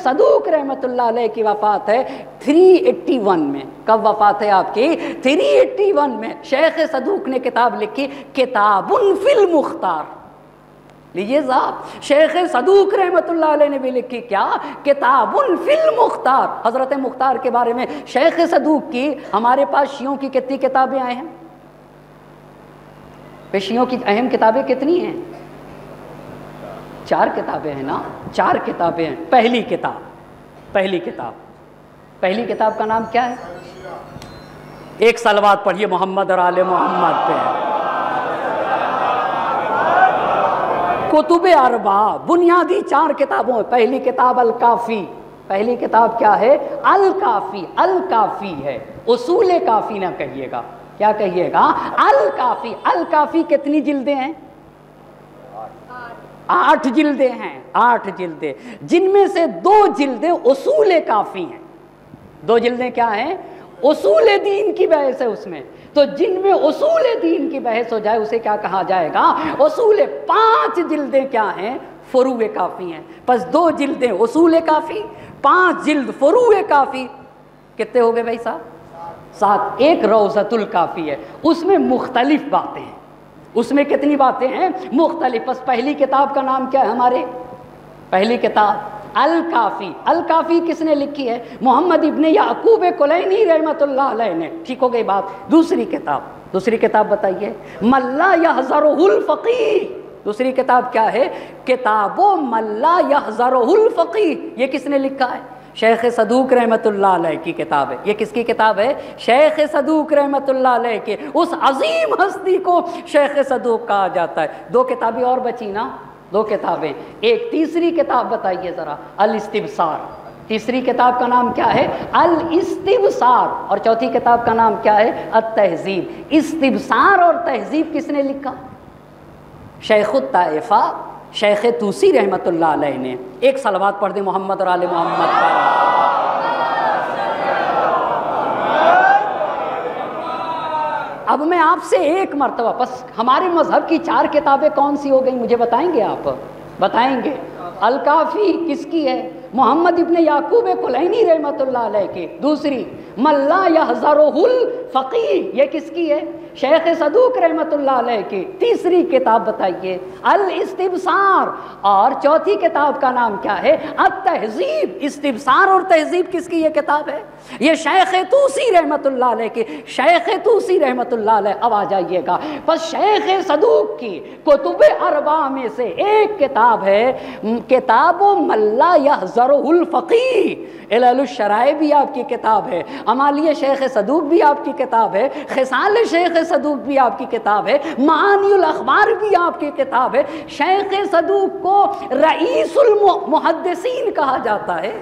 صدوق رحمت اللہ علیہ کی وفات ہے 381 میں. کب وفات ہے آپ کی؟ 381 میں. شیخ صدوق نے کتاب لکھی کتاب فی المختار. لیجیے صاحب، شیخ صدوق رحمۃ اللہ علیہ نے بھی لکھی کیا؟ کتاب فی المختار۔ حضرت مختار کے بارے میں شیخ صدوق کی ہمارے پاس شیعوں کی کتنی کتابیں آئے ہیں؟ شیعوں کی اہم کتابیں کتنی ہیں؟ 4 کتابیں ہیں نا، 4 کتابیں ہیں۔ پہلی کتاب کا نام کیا ہے؟ ایک صلوات پڑھیے محمد اور آل محمد پہ۔ کتب اربعہ، بنیادی 4 کتابوں، پہلی کتاب الکافی۔ پہلی کتاب کیا ہے؟ الکافی۔ الکافی ہے، اصول کافی نہ کہیے گا، کیا کہیے گا؟ الکافی۔ الکافی کتنی جلدیں ہیں؟ 8 جلدیں ہیں، 8 جلدیں، جن میں سے 2 جلدیں اصول کافی ہیں۔ 2 جلدیں کیا ہیں؟ اصول دین کی بحث ہے اس میں، تو جن میں اصول دین کی بحث ہو جائے اسے کیا کہا جائے گا؟ اصول۔ 5 جلدیں کیا ہیں؟ فروع کافی ہیں۔ پس 2 جلدیں اصول کافی، 5 جلد فروع کافی، کتنے ہو گئے بھائی صاحب؟ 7۔ ایک روضۃ الکافی ہے، اس میں مختلف باتیں ہیں۔ اس میں کتنی باتیں ہیں؟ مختلف۔ پس پہلی کتاب کا نام کیا ہے ہمارے؟ پہلی کتاب الکافی۔ الکافی کس نے لکھی ہے؟ محمد ابن یعقوب کلینی رحمۃ اللہ علیہ نے۔ ٹھیک ہو گئی بات۔ دوسری کتاب بتائیے، من لا یحذرہ الفقیہ۔ دوسری کتاب کیا ہے؟ کتاب من لا یحذرہ الفقیہ۔ یہ کس نے لکھا ہے؟ شیخ صدوق رحمۃ اللہ علیہ کی کتاب ہے۔ یہ کس کی کتاب ہے؟ شیخ صدوق رحمۃ اللہ علیہ کے، اس عظیم ہستی کو شیخ صدوق کہا جاتا ہے۔ 2 کتابیں اور بچی نا، 2 کتابیں۔ ایک تیسری کتاب بتائیے ذرا، الاستبصار۔ تیسری کتاب کا نام کیا ہے؟ الاستبصار۔ اور چوتھی کتاب کا نام کیا ہے؟ التہذیب۔ استبصار اور تہذیب کس نے لکھا؟ شیخ الطائفہ شیخ طوسی رحمۃ اللہ علیہ نے۔ ایک صلوات پڑھ دیں محمد اور آل محمد پر۔ اب میں آپ سے ایک مرتبہ، بس ہمارے مذہب کی 4 کتابیں کون سی ہو گئی مجھے بتائیں گے آپ؟ بتائیں گے؟ الکافی کس کی ہے؟ محمد ابن یعقوب کلینی رحمۃ اللہ علیہ کی۔ دوسری من لا یحذرہ الفقیہ، یہ کس کی ہے؟ شیخ صدوق رحمۃ اللہ علیہ کی۔ تیسری کتاب بتائیے، الاستبصار۔ اور چوتھی کتاب کا نام کیا ہے؟ التہذیب۔ استبصار اور تہذیب کس کی یہ کتاب ہے؟ یہ شیخ طوسی رحمۃ اللہ علیہ کی۔ شیخ طوسی رحمۃ اللہ علیہ، اب آ جائیے گا، بس شیخ صدوق کی کتب اربعہ میں سے ایک کتاب ہے کتاب من لا یحذرہ الفقیہ۔ علل الشرائع بھی آپ کی کتاب ہے، امالیہ شیخ صدوق بھی آپ کی کتاب ہے، خصال شیخ صدوق بھی آپ کی کتاب ہے، معانی الاخبار بھی آپ کی کتاب ہے۔ شیخ صدوق کو رئیس المحدثین کہا جاتا ہے۔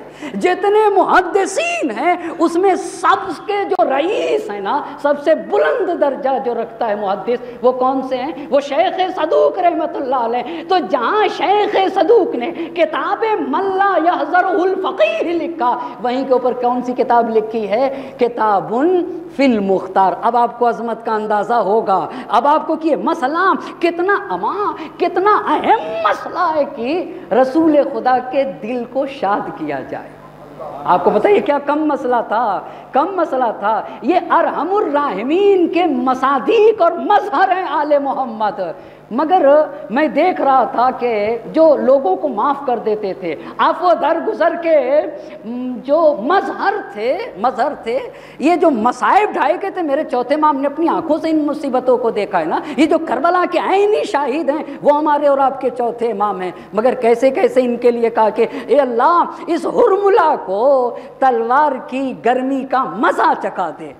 جتنے محدثین ہیں اس میں سب کے جو رئیس ہیں نا، سب سے بلند درجہ جو رکھتا ہے محدث، وہ کون سے ہیں؟ وہ شیخ صدوق رحمۃ اللہ علیہ۔ تو جہاں شیخ صدوق نے کتاب من لا یحذرہ الفقیہ لکھا، وہیں کے اوپر کون سی کتاب لکھی ہے؟ کتاب فی المختار۔ اب آپ کو عظمت کا اندازہ ہوگا، اب آپ کو کہ مسئلہ کتنا اہم مسئلہ ہے کہ رسول خدا کے دل کو شاد کیا جائے۔ آپ کو بتائیے کیا کم مسئلہ تھا؟ یہ ارحم الراحمین کے مصادیق اور مظہر ہیں آل محمد۔ مگر میں دیکھ رہا تھا کہ جو لوگوں کو معاف کر دیتے تھے، عفو درگزر کے جو مظہر تھے، یہ جو مصائب ڈھائے گئے تھے، میرے چوتھے امام نے اپنی آنکھوں سے ان مصیبتوں کو دیکھا ہے نا۔ یہ جو کربلا کے عینی شاہد ہیں وہ ہمارے اور آپ کے چوتھے امام ہیں، مگر کیسے ان کے لیے کہا کہ اے اللہ اس حرملہ کو تلوار کی گرمی کا مزہ چکھا دے۔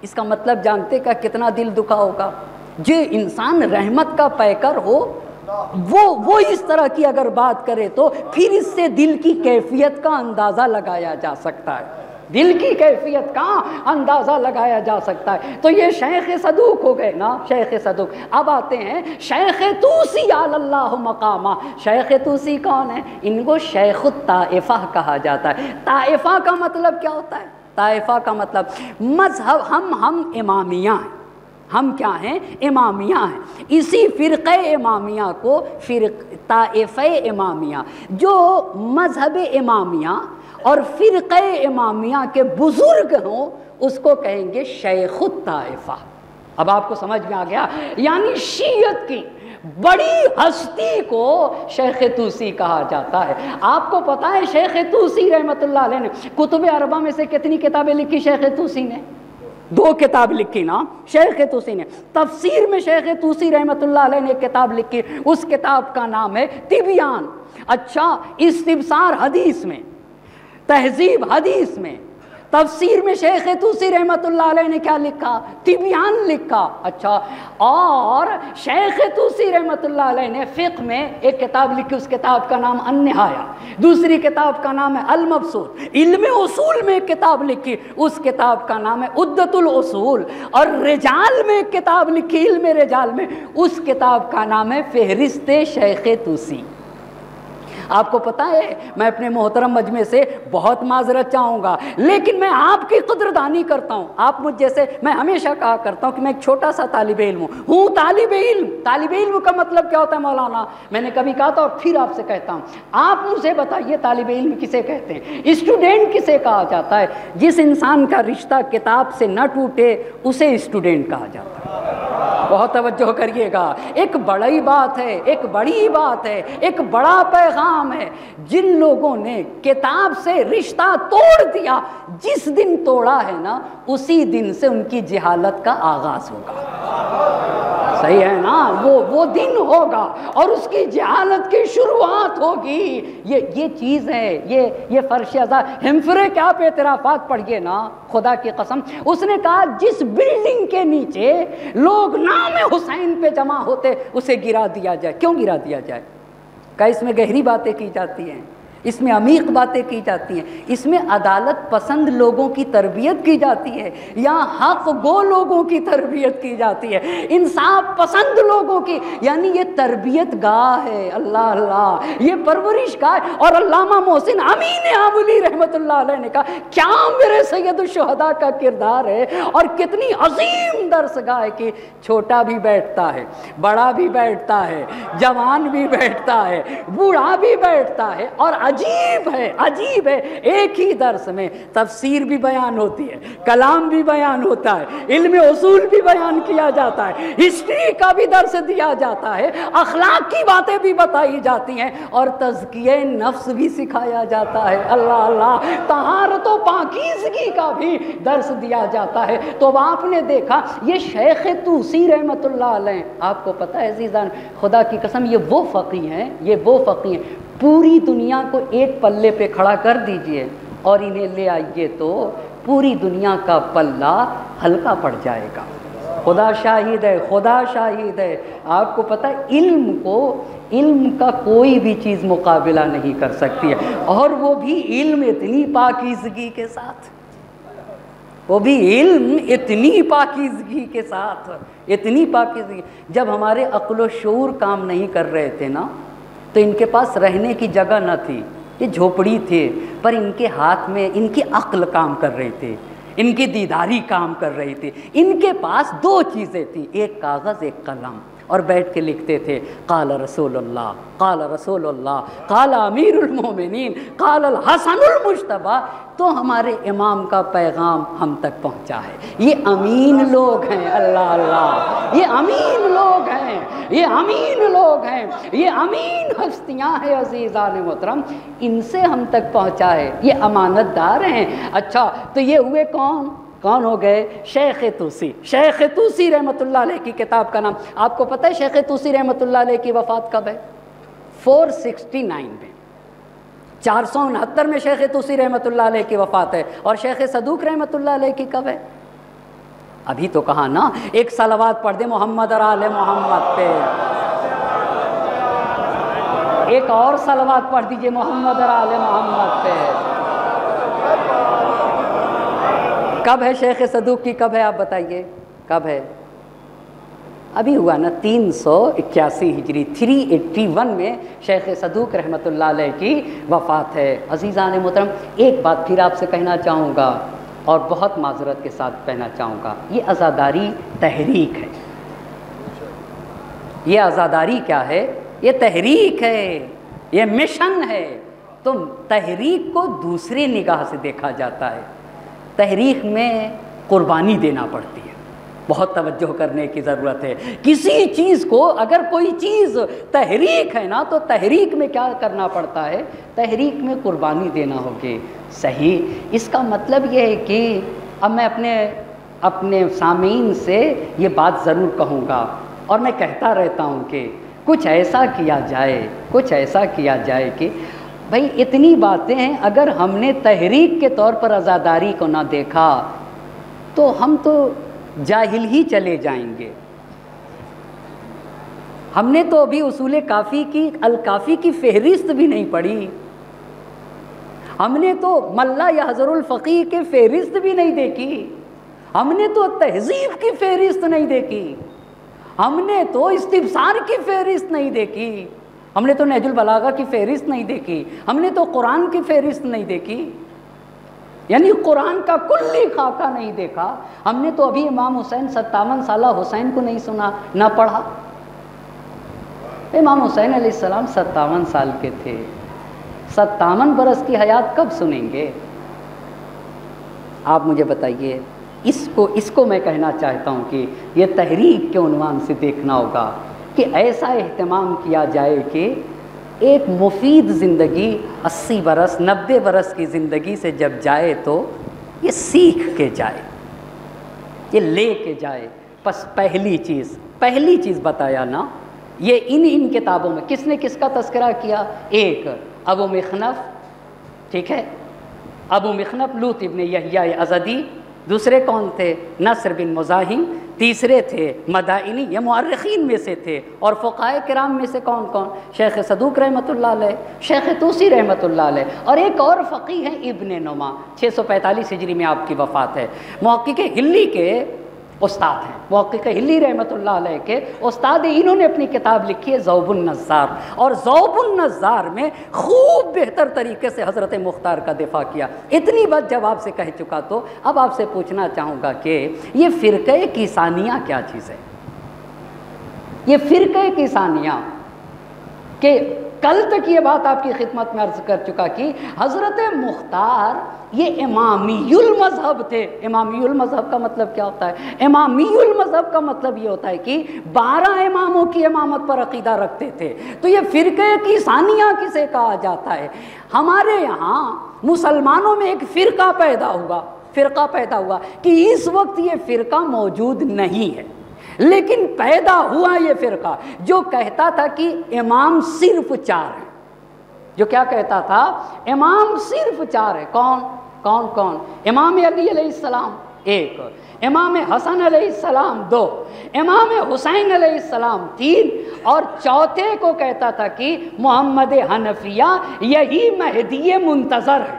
اس کا مطلب جانتے کا کتنا دل دکھا ہوگا؟ جو انسان رحمت کا پیکر ہو وہ اس طرح کی اگر بات کرے تو پھر اس سے دل کی کیفیت کا اندازہ لگایا جا سکتا ہے۔ دل کی کیفیت کا اندازہ لگایا جا سکتا ہے۔ تو یہ شیخ صدوق ہو گئے نا، شیخ صدوق۔ اب آتے ہیں شیخ طوسی علی اللہ مقامہ۔ شیخ طوسی کون ہے؟ ان کو شیخ الطائفہ کہا جاتا ہے۔ طائفہ کا مطلب کیا ہوتا ہے؟ طائفہ کا مطلب مذہب، ہم امامیہ ہیں۔ ہم کیا ہیں؟ امامیہ ہیں۔ اسی فرقہ امامیہ کو طائفہ امامیہ، جو مذہب امامیہ اور فرقہ امامیہ کے بزرگ ہوں، اس کو کہیں گے شیخ الطائفہ۔ اب آپ کو سمجھ میں آ گیا؟ یعنی شیعت کی بڑی ہستی کو شیخ طوسی کہا جاتا ہے۔ آپ کو پتا ہے شیخ طوسی رحمۃ اللہ علیہ نے کتب اربع میں سے کتنی کتابیں لکھی شیخ طوسی نے؟ 2 کتاب لکھی نا شیخ طوسی نے۔ تفسیر میں شیخ طوسی رحمۃ اللہ علیہ نے ایک کتاب لکھی، اس کتاب کا نام ہے تبیان۔ اچھا، استبصار حدیث میں، تہذیب حدیث میں، تفسیر میں شیخ طوسی رحمۃ اللہ علیہ نے کیا لکھا؟ تبیان لکھا۔ اچھا، اور شیخ طوسی رحمۃ اللہ علیہ نے فقہ میں ایک کتاب لکھی، اس کتاب کا نام النہایہ، دوسری کتاب کا نام ہے المبسوط۔ علم اصول میں ایک کتاب لکھی، اس کتاب کا نام ہے عدۃ الاصول، اور رجال میں ایک کتاب لکھی، علم رجال میں، اس کتاب کا نام ہے فہرست شیخ طوسی۔ آپ کو پتا ہے میں اپنے محترم مجمع سے بہت معذرت چاہوں گا، لیکن میں آپ کی قدردانی کرتا ہوں۔ آپ مجھ جیسے، میں ہمیشہ کہا کرتا ہوں کہ میں ایک چھوٹا سا طالب علم ہوں۔ طالب علم، طالب علم کا مطلب کیا ہوتا ہے مولانا؟ میں نے کبھی کہا تھا اور پھر آپ سے کہتا ہوں، آپ مجھے بتائیے طالب علم کسے کہتے ہیں؟ اسٹوڈنٹ کسے کہا جاتا ہے؟ جس انسان کا رشتہ کتاب سے نہ ٹوٹے اسے اسٹوڈنٹ کہا جاتا ہے۔ بہت توجہ کریے گا، ایک بڑی بات ہے، ایک بڑی بات ہے، ایک بڑا پیغام ہے۔ جن لوگوں نے کتاب سے رشتہ توڑ دیا، جس دن توڑا ہے نا اسی دن سے ان کی جہالت کا آغاز ہوگا۔ صحیح ہے نا؟ وہ دن ہوگا اور اس کی جہالت کی شروعات ہوگی۔ یہ چیز ہے، یہ فرش ازا ہمفرے کے آپ اعترافات پڑھیے نا، خدا کی قسم اس نے کہا جس بلڈنگ کے نیچے لوگ نام حسین پہ جمع ہوتے اسے گرا دیا جائے۔ کیوں گرا دیا جائے؟ کہ اس میں گہری باتیں کی جاتی ہیں، اس میں عمیق باتیں کی جاتی ہیں، اس میں عدالت پسند لوگوں کی تربیت کی جاتی ہے، یہاں حق گو لوگوں کی تربیت کی جاتی ہے، انصاف پسند لوگوں کی، یعنی یہ تربیت گاہ ہے۔ اللہ اللہ، یہ پرورش گاہ ہے۔ اور علامہ محسن امین آولی رحمۃ اللہ علیہ نے کہا کیا میرے سید الشہداء کا کردار ہے اور کتنی عظیم درس گاہ ہے کہ چھوٹا بھی بیٹھتا ہے، بڑا بھی بیٹھتا ہے، جوان بھی بیٹھتا ہے، بوڑھا بھی بیٹھتا ہے، اور عجیب ہے ایک ہی درس میں تفسیر بھی بیان ہوتی ہے، کلام بھی بیان ہوتا ہے، علم اصول بھی بیان کیا جاتا ہے، ہسٹری کا بھی درس دیا جاتا ہے، اخلاق کی باتیں بھی بتائی جاتی ہیں، اور تزکیہ نفس بھی سکھایا جاتا ہے۔ اللہ اللہ، طہارت و پاکیزگی کا بھی درس دیا جاتا ہے۔ تو اب آپ نے دیکھا یہ شیخ طوسی رحمۃ اللہ علیہ، آپ کو پتہ ہے عزیزان خدا کی قسم یہ وہ فقی ہیں، پوری دنیا کو ایک پلے پہ کھڑا کر دیجئے اور انہیں لے آئیے تو پوری دنیا کا پلہ ہلکا پڑ جائے گا۔ خدا شاہد ہے، خدا شاہد ہے۔ آپ کو پتہ ہے علم کا کوئی بھی چیز مقابلہ نہیں کر سکتی ہے، اور وہ بھی علم اتنی پاکیزگی کے ساتھ، اتنی پاکیزگی۔ جب ہمارے عقل و شعور کام نہیں کر رہے تھے نا تو ان کے پاس رہنے کی جگہ نہ تھی، یہ جھوپڑی تھے، پر ان کے ہاتھ میں ان کی عقل کام کر رہے تھے، ان کی دیداری کام کر رہی تھی۔ ان کے پاس 2 چیزیں تھیں، ایک کاغذ ایک قلم، اور بیٹھ کے لکھتے تھے قال رسول اللہ، قال رسول اللہ، قال امیر المومنین، قال الحسن المجتبی۔ تو ہمارے امام کا پیغام ہم تک پہنچا ہے۔ یہ امین لوگ ہیں، اللہ اللہ، یہ امین لوگ ہیں، یہ امین لوگ ہیں، یہ امین ہستیاں ہیں عزیزان محترم، ان سے ہم تک پہنچا ہے، یہ امانت دار ہیں۔ اچھا، تو یہ ہوئے کون ہو گئے؟ شیخ طوسی۔ شیخ طوسی رحمۃ اللہ علیہ کی کتاب کا نام، آپ کو پتہ ہے شیخ طوسی رحمۃ اللہ علیہ کی وفات کب ہے؟ 469 میں، 469 میں شیخ طوسی رحمۃ اللہ علیہ کی وفات ہے۔ اور شیخ صدوق رحمۃ اللہ علیہ کی کب ہے؟ ابھی تو کہا نا، ایک صلوات پڑھ دیں محمد اور آل محمد پہ، ایک اور صلوات پڑھ دیجئے محمد اور آل محمد پہ۔ کب ہے شیخ صدوق کی؟ کب ہے آپ بتائیے کب ہے؟ ابھی ہوا نا 381 ہجری، 381 میں شیخ صدوق رحمۃ اللہ علیہ کی وفات ہے۔ عزیزان محترم ایک بات پھر آپ سے کہنا چاہوں گا اور بہت معذرت کے ساتھ کہنا چاہوں گا، یہ عزاداری تحریک ہے۔ یہ عزاداری کیا ہے؟ یہ تحریک ہے، یہ مشن ہے۔ تو تحریک کو دوسری نگاہ سے دیکھا جاتا ہے، تحریک میں قربانی دینا پڑتی ہے، بہت توجہ کرنے کی ضرورت ہے۔ کسی چیز کو اگر کوئی چیز تحریک ہے نا تو تحریک میں کیا کرنا پڑتا ہے؟ تحریک میں قربانی دینا ہوگی۔ صحیح، اس کا مطلب یہ ہے کہ اب میں اپنے سامعین سے یہ بات ضرور کہوں گا، اور میں کہتا رہتا ہوں کہ کچھ ایسا کیا جائے کہ بھائی اتنی باتیں ہیں، اگر ہم نے تحریک کے طور پر عزاداری کو نہ دیکھا تو ہم تو جاہل ہی چلے جائیں گے۔ ہم نے تو ابھی اصول کافی کی الکافی کی فہرست بھی نہیں پڑھی، ہم نے تو ملا یا حضر الفقیہ کی فہرست بھی نہیں دیکھی، ہم نے تو تہذیب کی فہرست نہیں دیکھی، ہم نے تو استبصار کی فہرست نہیں دیکھی، ہم نے تو نہج البلاغہ کی فہرست نہیں دیکھی، ہم نے تو قرآن کی فہرست نہیں دیکھی، یعنی قرآن کا کلی خاکہ نہیں دیکھا۔ ہم نے تو ابھی امام حسین 57 سالہ حسین کو نہیں سنا، نہ پڑھا۔ امام حسین علیہ السلام 57 سال کے تھے، 57 برس کی حیات کب سنیں گے؟ آپ مجھے بتائیے۔ اس کو میں کہنا چاہتا ہوں کہ یہ تحریک کے عنوان سے دیکھنا ہوگا کہ ایسا اہتمام کیا جائے کہ ایک مفید زندگی 80 برس 90 برس کی زندگی سے جب جائے تو یہ سیکھ کے جائے، یہ لے کے جائے۔ بس پہلی چیز بتایا نا، یہ ان کتابوں میں کس نے کس کا تذکرہ کیا؟ ایک ابو مخنف، ٹھیک ہے، ابو مخنف لوط ابن یحییٰ ازدی، دوسرے کون تھے؟ نصر بن مزاحم، تیسرے تھے مدائنی، یہ مؤرخین میں سے تھے، اور فقہاء کرام میں سے کون؟ شیخ صدوق رحمۃ اللہ علیہ، شیخ طوسی رحمۃ اللہ علیہ، اور ایک اور فقیہ ہیں ابن نما، 645 ہجری میں آپ کی وفات ہے، محقق ہلی کے استاد ہیں، محقق ہلی رحمۃ اللہ علیہ کے استاد ہیں۔ انہوں نے اپنی کتاب لکھی ہے ذوب النظار، اور ذوب النظار میں خوب بہتر طریقے سے حضرت مختار کا دفاع کیا۔ اتنی بات جب آپ سے کہہ چکا تو اب آپ سے پوچھنا چاہوں گا کہ یہ فرقہ کیسانیہ کیا چیز ہے؟ یہ فرقہ کیسانیہ کہ کل تک یہ بات آپ کی خدمت میں عرض کر چکا کہ حضرت مختار یہ امامی المذہب تھے۔ امامی المذہب کا مطلب کیا ہوتا ہے؟ امامی المذہب کا مطلب یہ ہوتا ہے کہ 12 اماموں کی امامت پر عقیدہ رکھتے تھے۔ تو یہ فرقہ کیسانیہ کسے کہا جاتا ہے؟ ہمارے یہاں مسلمانوں میں ایک فرقہ پیدا ہوا کہ اس وقت یہ فرقہ موجود نہیں ہے، لیکن پیدا ہوا یہ فرقہ جو کہتا تھا کہ امام صرف 4 ہیں۔ جو کیا کہتا تھا؟ امام صرف 4 ہے۔ کون؟ امام علی علیہ السلام 1، امام حسن علیہ السلام 2، امام حسین علیہ السلام 3، اور چوتھے کو کہتا تھا کہ محمد حنفیہ یہی مہدی منتظر ہے۔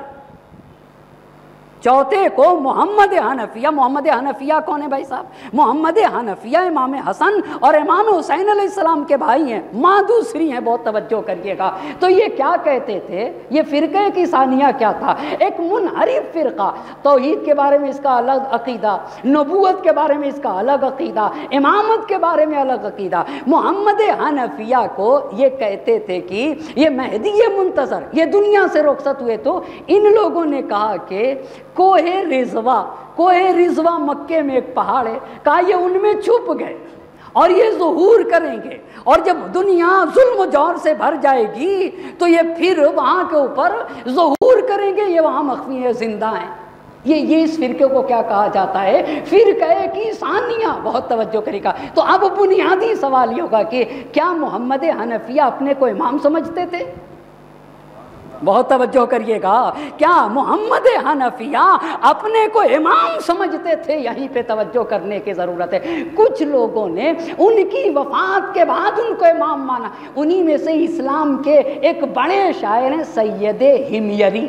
چوتھے کو محمد حنفیہ کون ہے بھائی صاحب؟ محمد حنفیہ امام حسن اور امام حسین علیہ السلام کے بھائی ہیں، ماں دوسری ہیں، بہت توجہ کریے گا۔ تو یہ کیا کہتے تھے؟ یہ فرقہ کیسانیہ کیا تھا؟ ایک منحرف فرقہ، توحید کے بارے میں اس کا الگ عقیدہ، نبوت کے بارے میں اس کا الگ عقیدہ، امامت کے بارے میں الگ عقیدہ۔ محمد حنفیہ کو یہ کہتے تھے کہ یہ مہدی منتظر، یہ دنیا سے رخصت ہوئے۔ تو ان لوگوں نے کہا کہ کوہ رضوہ مکے میں ایک پہاڑ ہے، کہا یہ ان میں چھپ گئے اور یہ ظہور کریں گے، اور جب دنیا ظلم و جور سے بھر جائے گی تو یہ پھر وہاں کے اوپر ظہور کریں گے، یہ وہاں مخفی ہیں، زندہ ہیں۔ یہ اس فرقے کو کیا کہا جاتا ہے؟ فرقہ کیسانیہ۔ بہت توجہ کرے گا۔ تو اب بنیادی سوال یہ ہوگا کہ کیا محمد حنفیہ اپنے کو امام سمجھتے تھے؟ بہت توجہ کریے گا، کیا محمد حنفیہ اپنے کو امام سمجھتے تھے؟ یہیں پہ توجہ کرنے کی ضرورت ہے۔ کچھ لوگوں نے ان کی وفات کے بعد ان کو امام مانا، انہی میں سے اسلام کے ایک بڑے شاعر ہیں سید ہمیری۔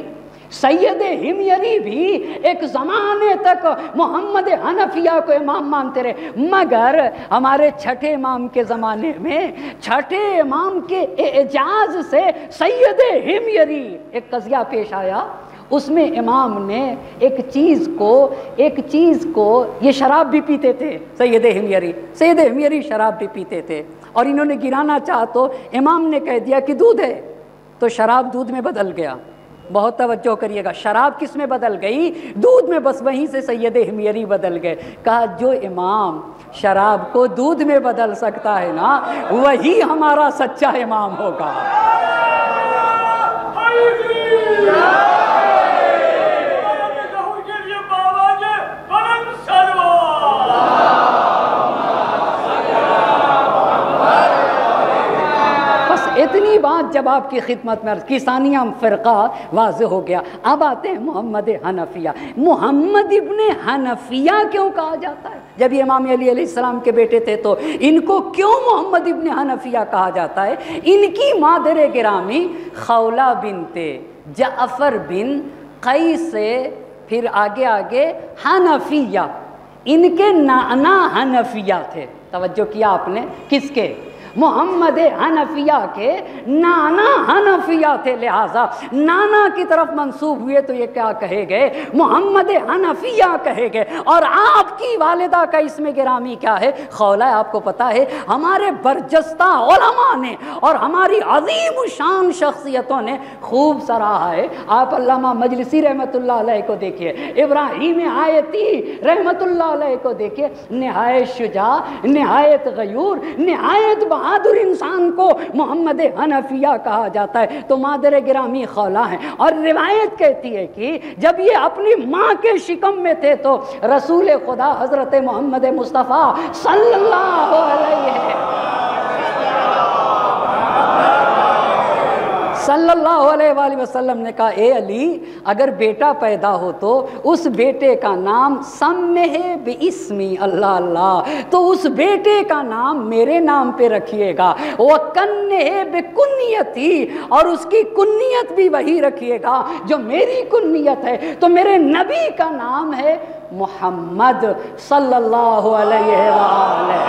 سید ہمیری بھی ایک زمانے تک محمد حنفیہ کو امام مانتے رہے، مگر ہمارے چھٹے امام کے زمانے میں چھٹے امام کے اعجاز سے سید ہمیری ایک قضیہ پیش آیا۔ اس میں امام نے ایک چیز کو یہ شراب بھی پیتے تھے، سید ہمیری شراب بھی پیتے تھے، اور انہوں نے گرانا چاہا تو امام نے کہہ دیا کہ دودھ ہے، تو شراب دودھ میں بدل گیا۔ بہت توجہ کریے گا، شراب کس میں بدل گئی؟ دودھ میں، بس وہیں سے سید حمیری بدل گئے۔ کہا جو امام شراب کو دودھ میں بدل سکتا ہے نا، وہی ہمارا سچا امام ہوگا۔ اتنی بات جب آپ کی خدمت میں کسانیہ فرقہ واضح ہو گیا، اب آتے ہیں محمد حنفیہ۔ محمد ابن حنفیہ کیوں کہا جاتا ہے؟ جب یہ امام علی علیہ السلام کے بیٹے تھے تو ان کو کیوں محمد ابن حنفیہ کہا جاتا ہے؟ ان کی مادر گرامی خولہ بنت جعفر بن قیس سے پھر آگے حنفیہ، ان کے نانا حنفیہ تھے۔ توجہ کیا آپ نے؟ کس کے؟ محمد حنفیہ کے نانا حنفیہ تھے، لہٰذا نانا کی طرف منسوب ہوئے تو یہ کیا کہے گئے؟ محمد حنفیہ کہے گئے۔ اور آپ کی والدہ کا اسم گرامی کیا ہے؟ خولہ۔ آپ کو پتا ہے ہمارے برجستہ علماء نے اور ہماری عظیم شان شخصیتوں نے خوب سراہا ہے۔ آپ علامہ مجلسی رحمۃ اللہ علیہ کو دیکھیے، ابراہیم آیتی رحمۃ اللہ علیہ کو دیکھیے، نہایت شجاع، نہایت غیور، نہایت بہادر انسان کو محمد حنفیہ کہا جاتا ہے۔ تو مادر گرامی خولہ ہیں، اور روایت کہتی ہے کہ جب یہ اپنی ماں کے شکم میں تھے تو رسول خدا حضرت محمد مصطفیٰ صلی اللہ علیہ وآلہ وسلم نے کہا اے علی، اگر بیٹا پیدا ہو تو اس بیٹے کا نام سمہ باسمی، اللہ اللہ، تو اس بیٹے کا نام میرے نام پہ رکھیے گا، وَكَنِّهِ بِكُنِّيَتِي، اور اس کی کنیت بھی وہی رکھیے گا جو میری کنیت ہے۔ تو میرے نبی کا نام ہے محمد صلی اللہ علیہ وآلہ،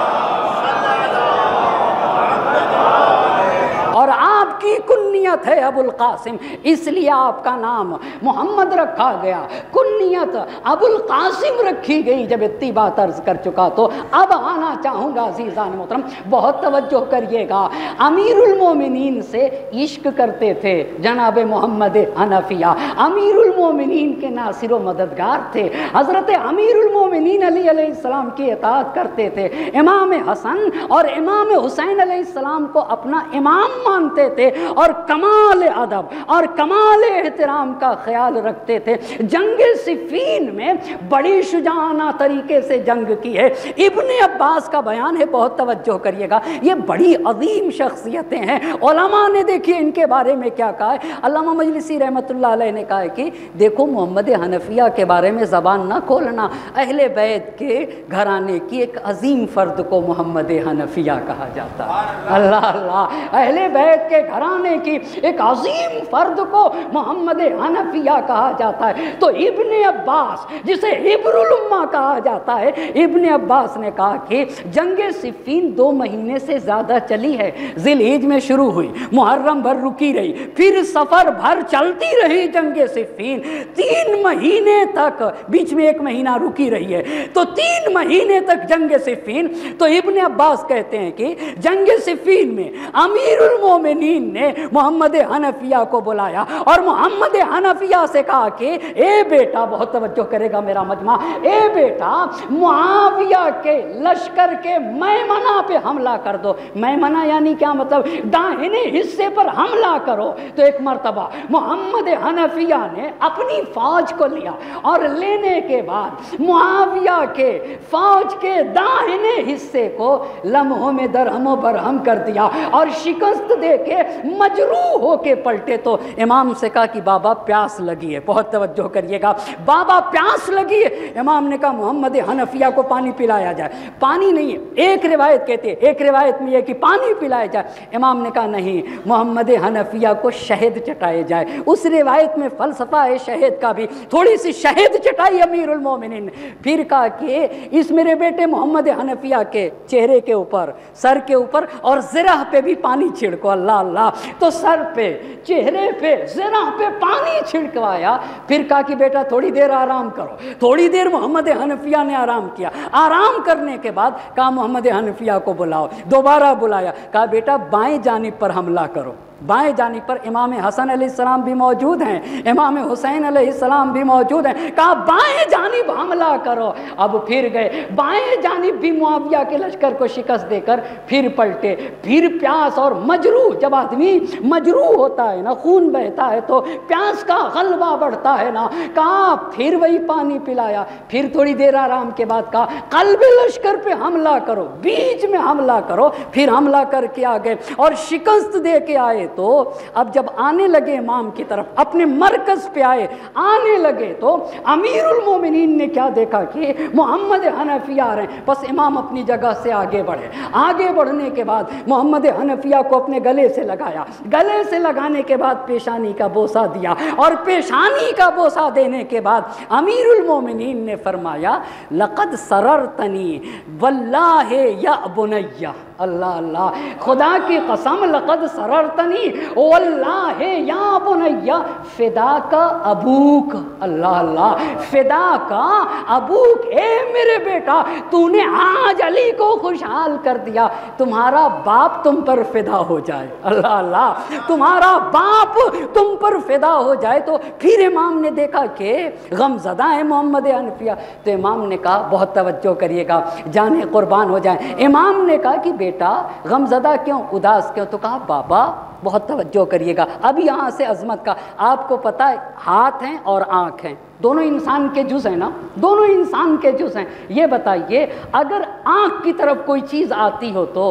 اور آپ کی کنیت ہے ابو القاسم، اس لیے آپ کا نام محمد رکھا گیا، کنیت ابو القاسم رکھی گئی۔ جب اتنی بات عرض کر چکا تو اب آنا چاہوں گا عزیزان محترم، بہت توجہ کریے گا۔ امیر المومنین سے عشق کرتے تھے جناب محمد حنفیہ، امیر المومنین کے ناصر و مددگار تھے، حضرت امیر المومنین علی علیہ السلام کی اطاعت کرتے تھے، امام حسن اور امام حسین علیہ السلام کو اپنا امام مانتے تھے، اور کمال ادب اور کمال احترام کا خیال رکھتے تھے۔ جنگ صفین میں بڑی شجاعانہ طریقے سے جنگ کی ہے۔ ابن عباس کا بیان ہے، بہت توجہ کریے گا، یہ بڑی عظیم شخصیتیں ہیں۔ علماء نے دیکھیے ان کے بارے میں کیا کہا ہے۔ علامہ مجلسی رحمۃ اللہ علیہ نے کہا ہے کہ دیکھو محمد حنفیہ کے بارے میں زبان نہ کھولنا، اہل بیت کے گھرانے کی ایک عظیم فرد کو محمد حنفیہ کہا جاتا ہے۔ اللہ اللہ، اہل بیت کے گھرانے کی ایک عظیم فرد کو محمد حنفیہ کہا جاتا ہے۔ تو ابن عباس جسے عبر الامہ کہا جاتا ہے، ابن عباس نے کہا کہ جنگ صفین 2 مہینے سے زیادہ چلی ہے، ذی الحجہ میں شروع ہوئی، محرم بھر رکی رہی، پھر سفر بھر چلتی رہی جنگ صفین 3 مہینے تک، بیچ میں 1 مہینہ رکی رہی ہے، تو 3 مہینے تک جنگ صفین۔ تو ابن عباس کہتے ہیں کہ جنگ صفین میں امیر المومنین نے محمد حنفیہ کو بلایا اور محمد حنفیہ سے کہا کہ اے بیٹا، بہت توجہ کرے گا میرا مجمع، اے بیٹا معاویہ کے لشکر کے میمنہ پہ حملہ کر دو۔ میمنہ یعنی کیا مطلب؟ داہنے حصے پر حملہ کرو۔ تو ایک مرتبہ محمد حنفیہ نے اپنی فوج کو لیا، اور لینے کے بعد معاویہ کے فوج کے داہنے حصے کو لمحوں میں درہم و برہم کر دیا، اور شکست دے کے مجروح ہو کے پلٹے۔ تو امام سے کہا کہ بابا پیاس لگی ہے، بہت توجہ کریے گا، بابا پیاس لگی ہے۔ امام نے کہا محمد حنفیہ کو پانی پلایا جائے۔ پانی نہیں، ایک روایت کہتے ہیں، ایک روایت میں یہ کہ پانی پلایا جائے۔ امام نے کہا نہیں، محمد حنفیہ کو شہد چٹائے جائے۔ اس روایت میں فلسفہ ہے شہد کا بھی، تھوڑی سی شہد چٹائی امیر المومنین نے، پھر کہا کہ اس میرے بیٹے محمد حنفیہ کے چہرے کے اوپر، سر کے اوپر اور زرہ پہ بھی پانی چھڑکو۔ اللہ اللہ، تو سر پہ، چہرے پہ، زرہ پہ پانی چھڑکوایا، پھر کہا کہ بیٹا تھوڑی دیر آرام کرو۔ تھوڑی دیر محمد حنفیہ نے آرام کیا، آرام کرنے کے بعد کہا محمد حنفیہ کو بلاؤ، دوبارہ بلایا، کہا بیٹا بائیں جانب پر حملہ کرو۔ بائیں جانب پر امام حسن علیہ السلام بھی موجود ہیں، امام حسین علیہ السلام بھی موجود ہیں، کہا بائیں جانب حملہ کرو۔ اب پھر گئے بائیں جانب بھی معاویہ کے لشکر کو شکست دے کر پھر پلٹے، پھر پیاس اور مجروح، جب آدمی مجروح ہوتا ہے نا، خون بہتا ہے تو پیاس کا غلبہ بڑھتا ہے نا، کہا پھر وہی پانی پلایا، پھر تھوڑی دیر آرام کے بعد کہا قلب لشکر پہ حملہ کرو، بیچ میں حملہ کرو، پھر حملہ کر کے آ گئے اور شکست دے کے آئے۔ تو اب جب آنے لگے امام کی طرف، اپنے مرکز پہ آئے، آنے لگے تو امیر المومنین نے کیا دیکھا کہ محمد حنفیہ آ رہے ہیں، بس امام اپنی جگہ سے آگے بڑھے۔ آگے بڑھنے کے بعد محمد حنفیہ کو اپنے گلے سے لگایا، گلے سے لگانے کے بعد پیشانی کا بوسہ دیا، اور پیشانی کا بوسہ دینے کے بعد امیر المومنین نے فرمایا لقد سررتنی واللہ یا بنیہ، اللہ اللہ، خدا کی قسم، لقد سررتنی واللہ یا بنیہ فدا کا ابوک، اللہ اللہ، فدا کا ابوک، اے میرے بیٹا تو نے آج علی کو خوشحال کر دیا، تمہارا باپ تم پر فدا ہو جائے، اللہ اللہ، تمہارا باپ تم پر فدا ہو جائے۔ تو پھر امام نے دیکھا کہ غم زدہ ہے محمد حنفیہ، تو امام نے کہا بہت توجہ کریے گا، جانیں قربان ہو جائیں۔ امام نے کہا کہ بیٹا غم زدہ کیوں، اداس کیوں؟ تو کہا بابا بہت توجہ کریے گا، اب یہاں سے عظمت کا، آپ کو پتہ ہے ہاتھ ہیں اور آنکھ ہیں، دونوں انسان کے جز ہیں نا، دونوں انسان کے جز ہیں۔ یہ بتائیے اگر آنکھ کی طرف کوئی چیز آتی ہو تو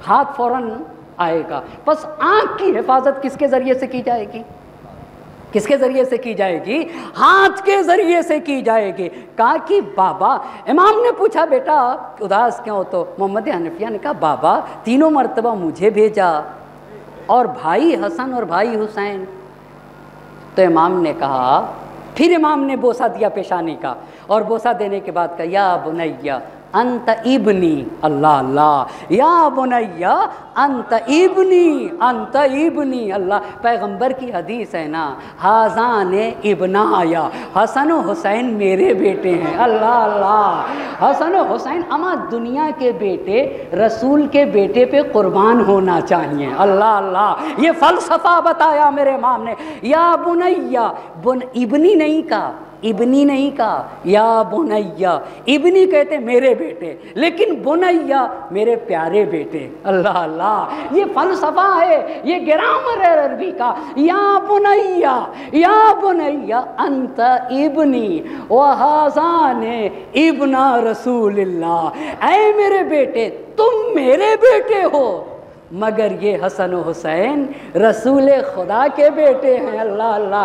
ہاتھ فوراً آئے گا، بس آنکھ کی حفاظت کس کے ذریعے سے کی جائے گی؟ کس کے ذریعے سے کی جائے گی؟ ہاتھ کے ذریعے سے کی جائے گی۔ کہا کہ بابا، امام نے پوچھا بیٹا اداس کیوں؟ تو محمد حنفیہ نے کہا بابا تینوں مرتبہ مجھے بھیجا اور بھائی حسن اور بھائی حسین۔ تو امام نے کہا، پھر امام نے بوسہ دیا پیشانی کا، اور بوسہ دینے کے بعد کہا یا بنیہ انت ابنی، اللہ اللہ، یا بنیہ انت ابنی، انت ابنی، اللہ، پیغمبر کی حدیث ہے نا، حاذان ابنایا، حسن و حسین میرے بیٹے ہیں، اللہ اللہ، حسن و حسین، اما دنیا کے بیٹے رسول کے بیٹے پہ قربان ہونا چاہیے، اللہ اللہ، یہ فلسفہ بتایا میرے امام نے۔ یا بنیہ، ابنی نہیں کہا، ابنی نہیں کہا، یا بنیہ، ابنی کہتے میرے بیٹے، لیکن بنیہ میرے پیارے بیٹے، اللہ اللہ، یہ فلسفہ ہے، یہ گرامر ہے عربی کا۔ یا بنیہ، یا بنیہ انت ابنی وہذان ابن رسول اللہ، اے میرے بیٹے تم میرے بیٹے ہو، مگر یہ حسن و حسین رسول خدا کے بیٹے ہیں، اللہ اللہ،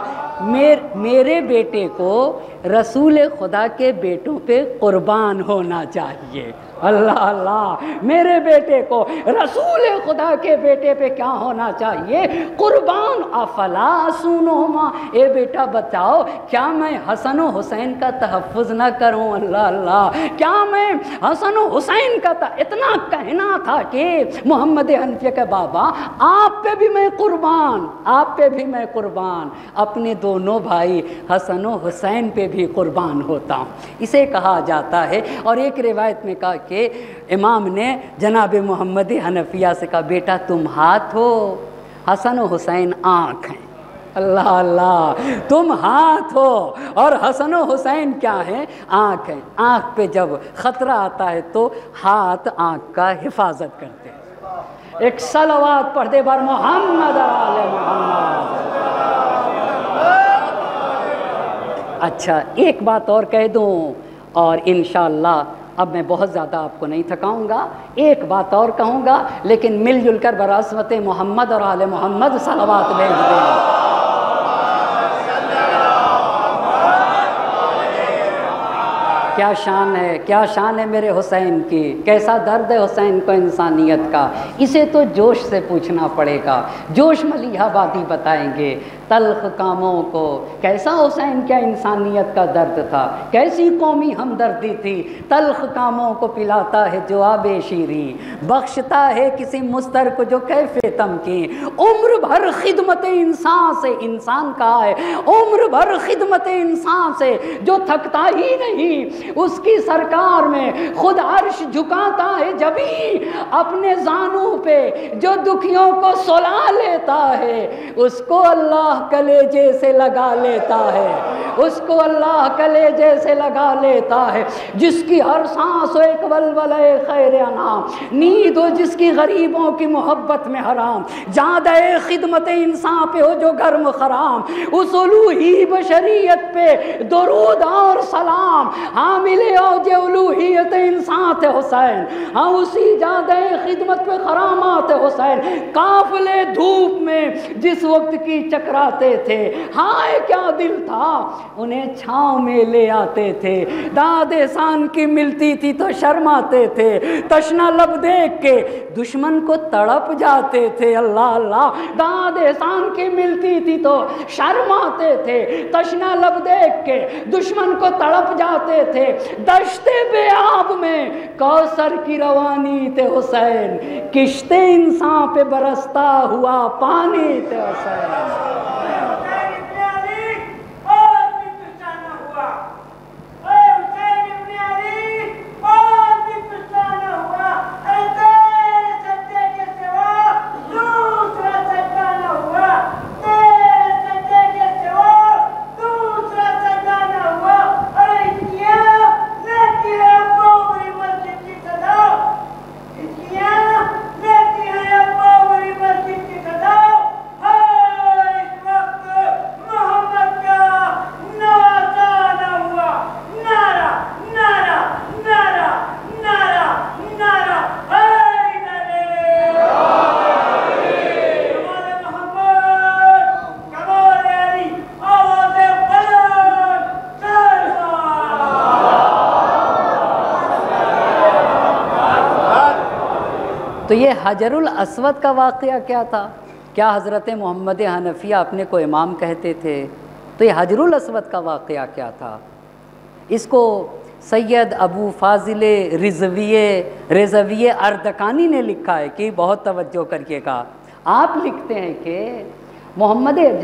میرے بیٹے کو رسول خدا کے بیٹوں پہ قربان ہونا چاہیے، اللہ اللہ، میرے بیٹے کو رسول خدا کے بیٹے پہ کیا ہونا چاہیے؟ قربان۔ افلا سنوما، اے بیٹا بتاؤ کیا میں حسن و حسین کا تحفظ نہ کروں؟ اللہ اللہ، کیا میں حسن و حسین کا اتنا کہنا تھا کہ محمد حنفیہ کے بابا آپ پہ بھی میں قربان، آپ پہ بھی میں قربان، اپنے دونوں بھائی حسن و حسین پہ بھی قربان ہوتا ہوں، اسے کہا جاتا ہے۔ اور ایک روایت میں کہا کہ امام نے جناب محمد حنفیہ سے کہا بیٹا تم ہاتھ ہو، حسن و حسین آنکھ ہیں، اللہ اللہ، تم ہاتھ ہو اور حسن و حسین کیا ہیں؟ آنکھ ہیں۔ آنکھ پہ جب خطرہ آتا ہے تو ہاتھ آنکھ کا حفاظت کرتے ہیں۔ ایک صلوات پڑھ دے بار محمد آل محمد۔ اچھا ایک بات اور کہہ دوں، اور انشاءاللہ اب میں بہت زیادہ آپ کو نہیں تھکاؤں گا، ایک بات اور کہوں گا، لیکن مل جل کر برعظمت محمد اور آل محمد صلوات بھیج دیں۔ کیا شان ہے، کیا شان ہے میرے حسین کی، کیسا درد ہے حسین کو انسانیت کا، اسے تو جوش سے پوچھنا پڑے گا، جوش ملیحہ بادی بتائیں گے۔ تلخ کاموں کو۔ کیسا حسین کیا انسانیت کا درد تھا، کیسی قومی ہمدردی تھی۔ تلخ کاموں کو پلاتا ہے جو آب شیریں، بخشتا ہے کسی مضطر کو جو کیف تمکین۔ عمر بھر خدمت انسان سے، انسان کا ہے عمر بھر خدمت انسان سے جو تھکتا ہی نہیں، اس کی سرکار میں خود عرش جھکاتا ہے جبھی اپنے زانوں پہ جو دکھیوں کو سلا لیتا ہے، اس کو اللہ کلیجے سے لگا لیتا ہے، اس کو اللہ کلیجے سے لگا لیتا ہے۔ جس کی ہر سانس ہو ایک ولولہ خیر انام، نیند ہو جس کی غریبوں کی محبت میں حرام، جادہ خدمت انسان پہ ہو جو گرم خرام، اس الوہی بشریت پہ درود اور سلام، حامل اوج الوہیت انسان تھے حسین، ہاں اسی جادہ خدمت پہ خرامات حسین۔ قافلے دھوپ میں جس وقت کی چکراتے تھے، ہائے کیا دل تھا انہیں چھاؤں میں لے آتے تھے، داد احسان کی ملتی تھی تو شرماتے تھے، تشنا لب دیکھ کے دشمن کو تڑپ جاتے تھے، اللہ اللہ، داد احسان کی ملتی تھی تو شرماتے تھے، تشنا لب دیکھ کے دشمن کو تڑپ جاتے تھے، دشتے بے آب میں کوثر کی روانی تھے حسین، کشتے انسان پہ برستا ہوا پانی تھے حسین۔ تو یہ حجر الاسود کا واقعہ کیا تھا؟ کیا حضرت محمد حنفیہ اپنے کو امام کہتے تھے؟ تو یہ حجر الاسود کا واقعہ کیا تھا؟ اس کو سید ابو فاضل رضوی اردکانی نے لکھا ہے کہ بہت توجہ کریے گا۔ آپ لکھتے ہیں کہ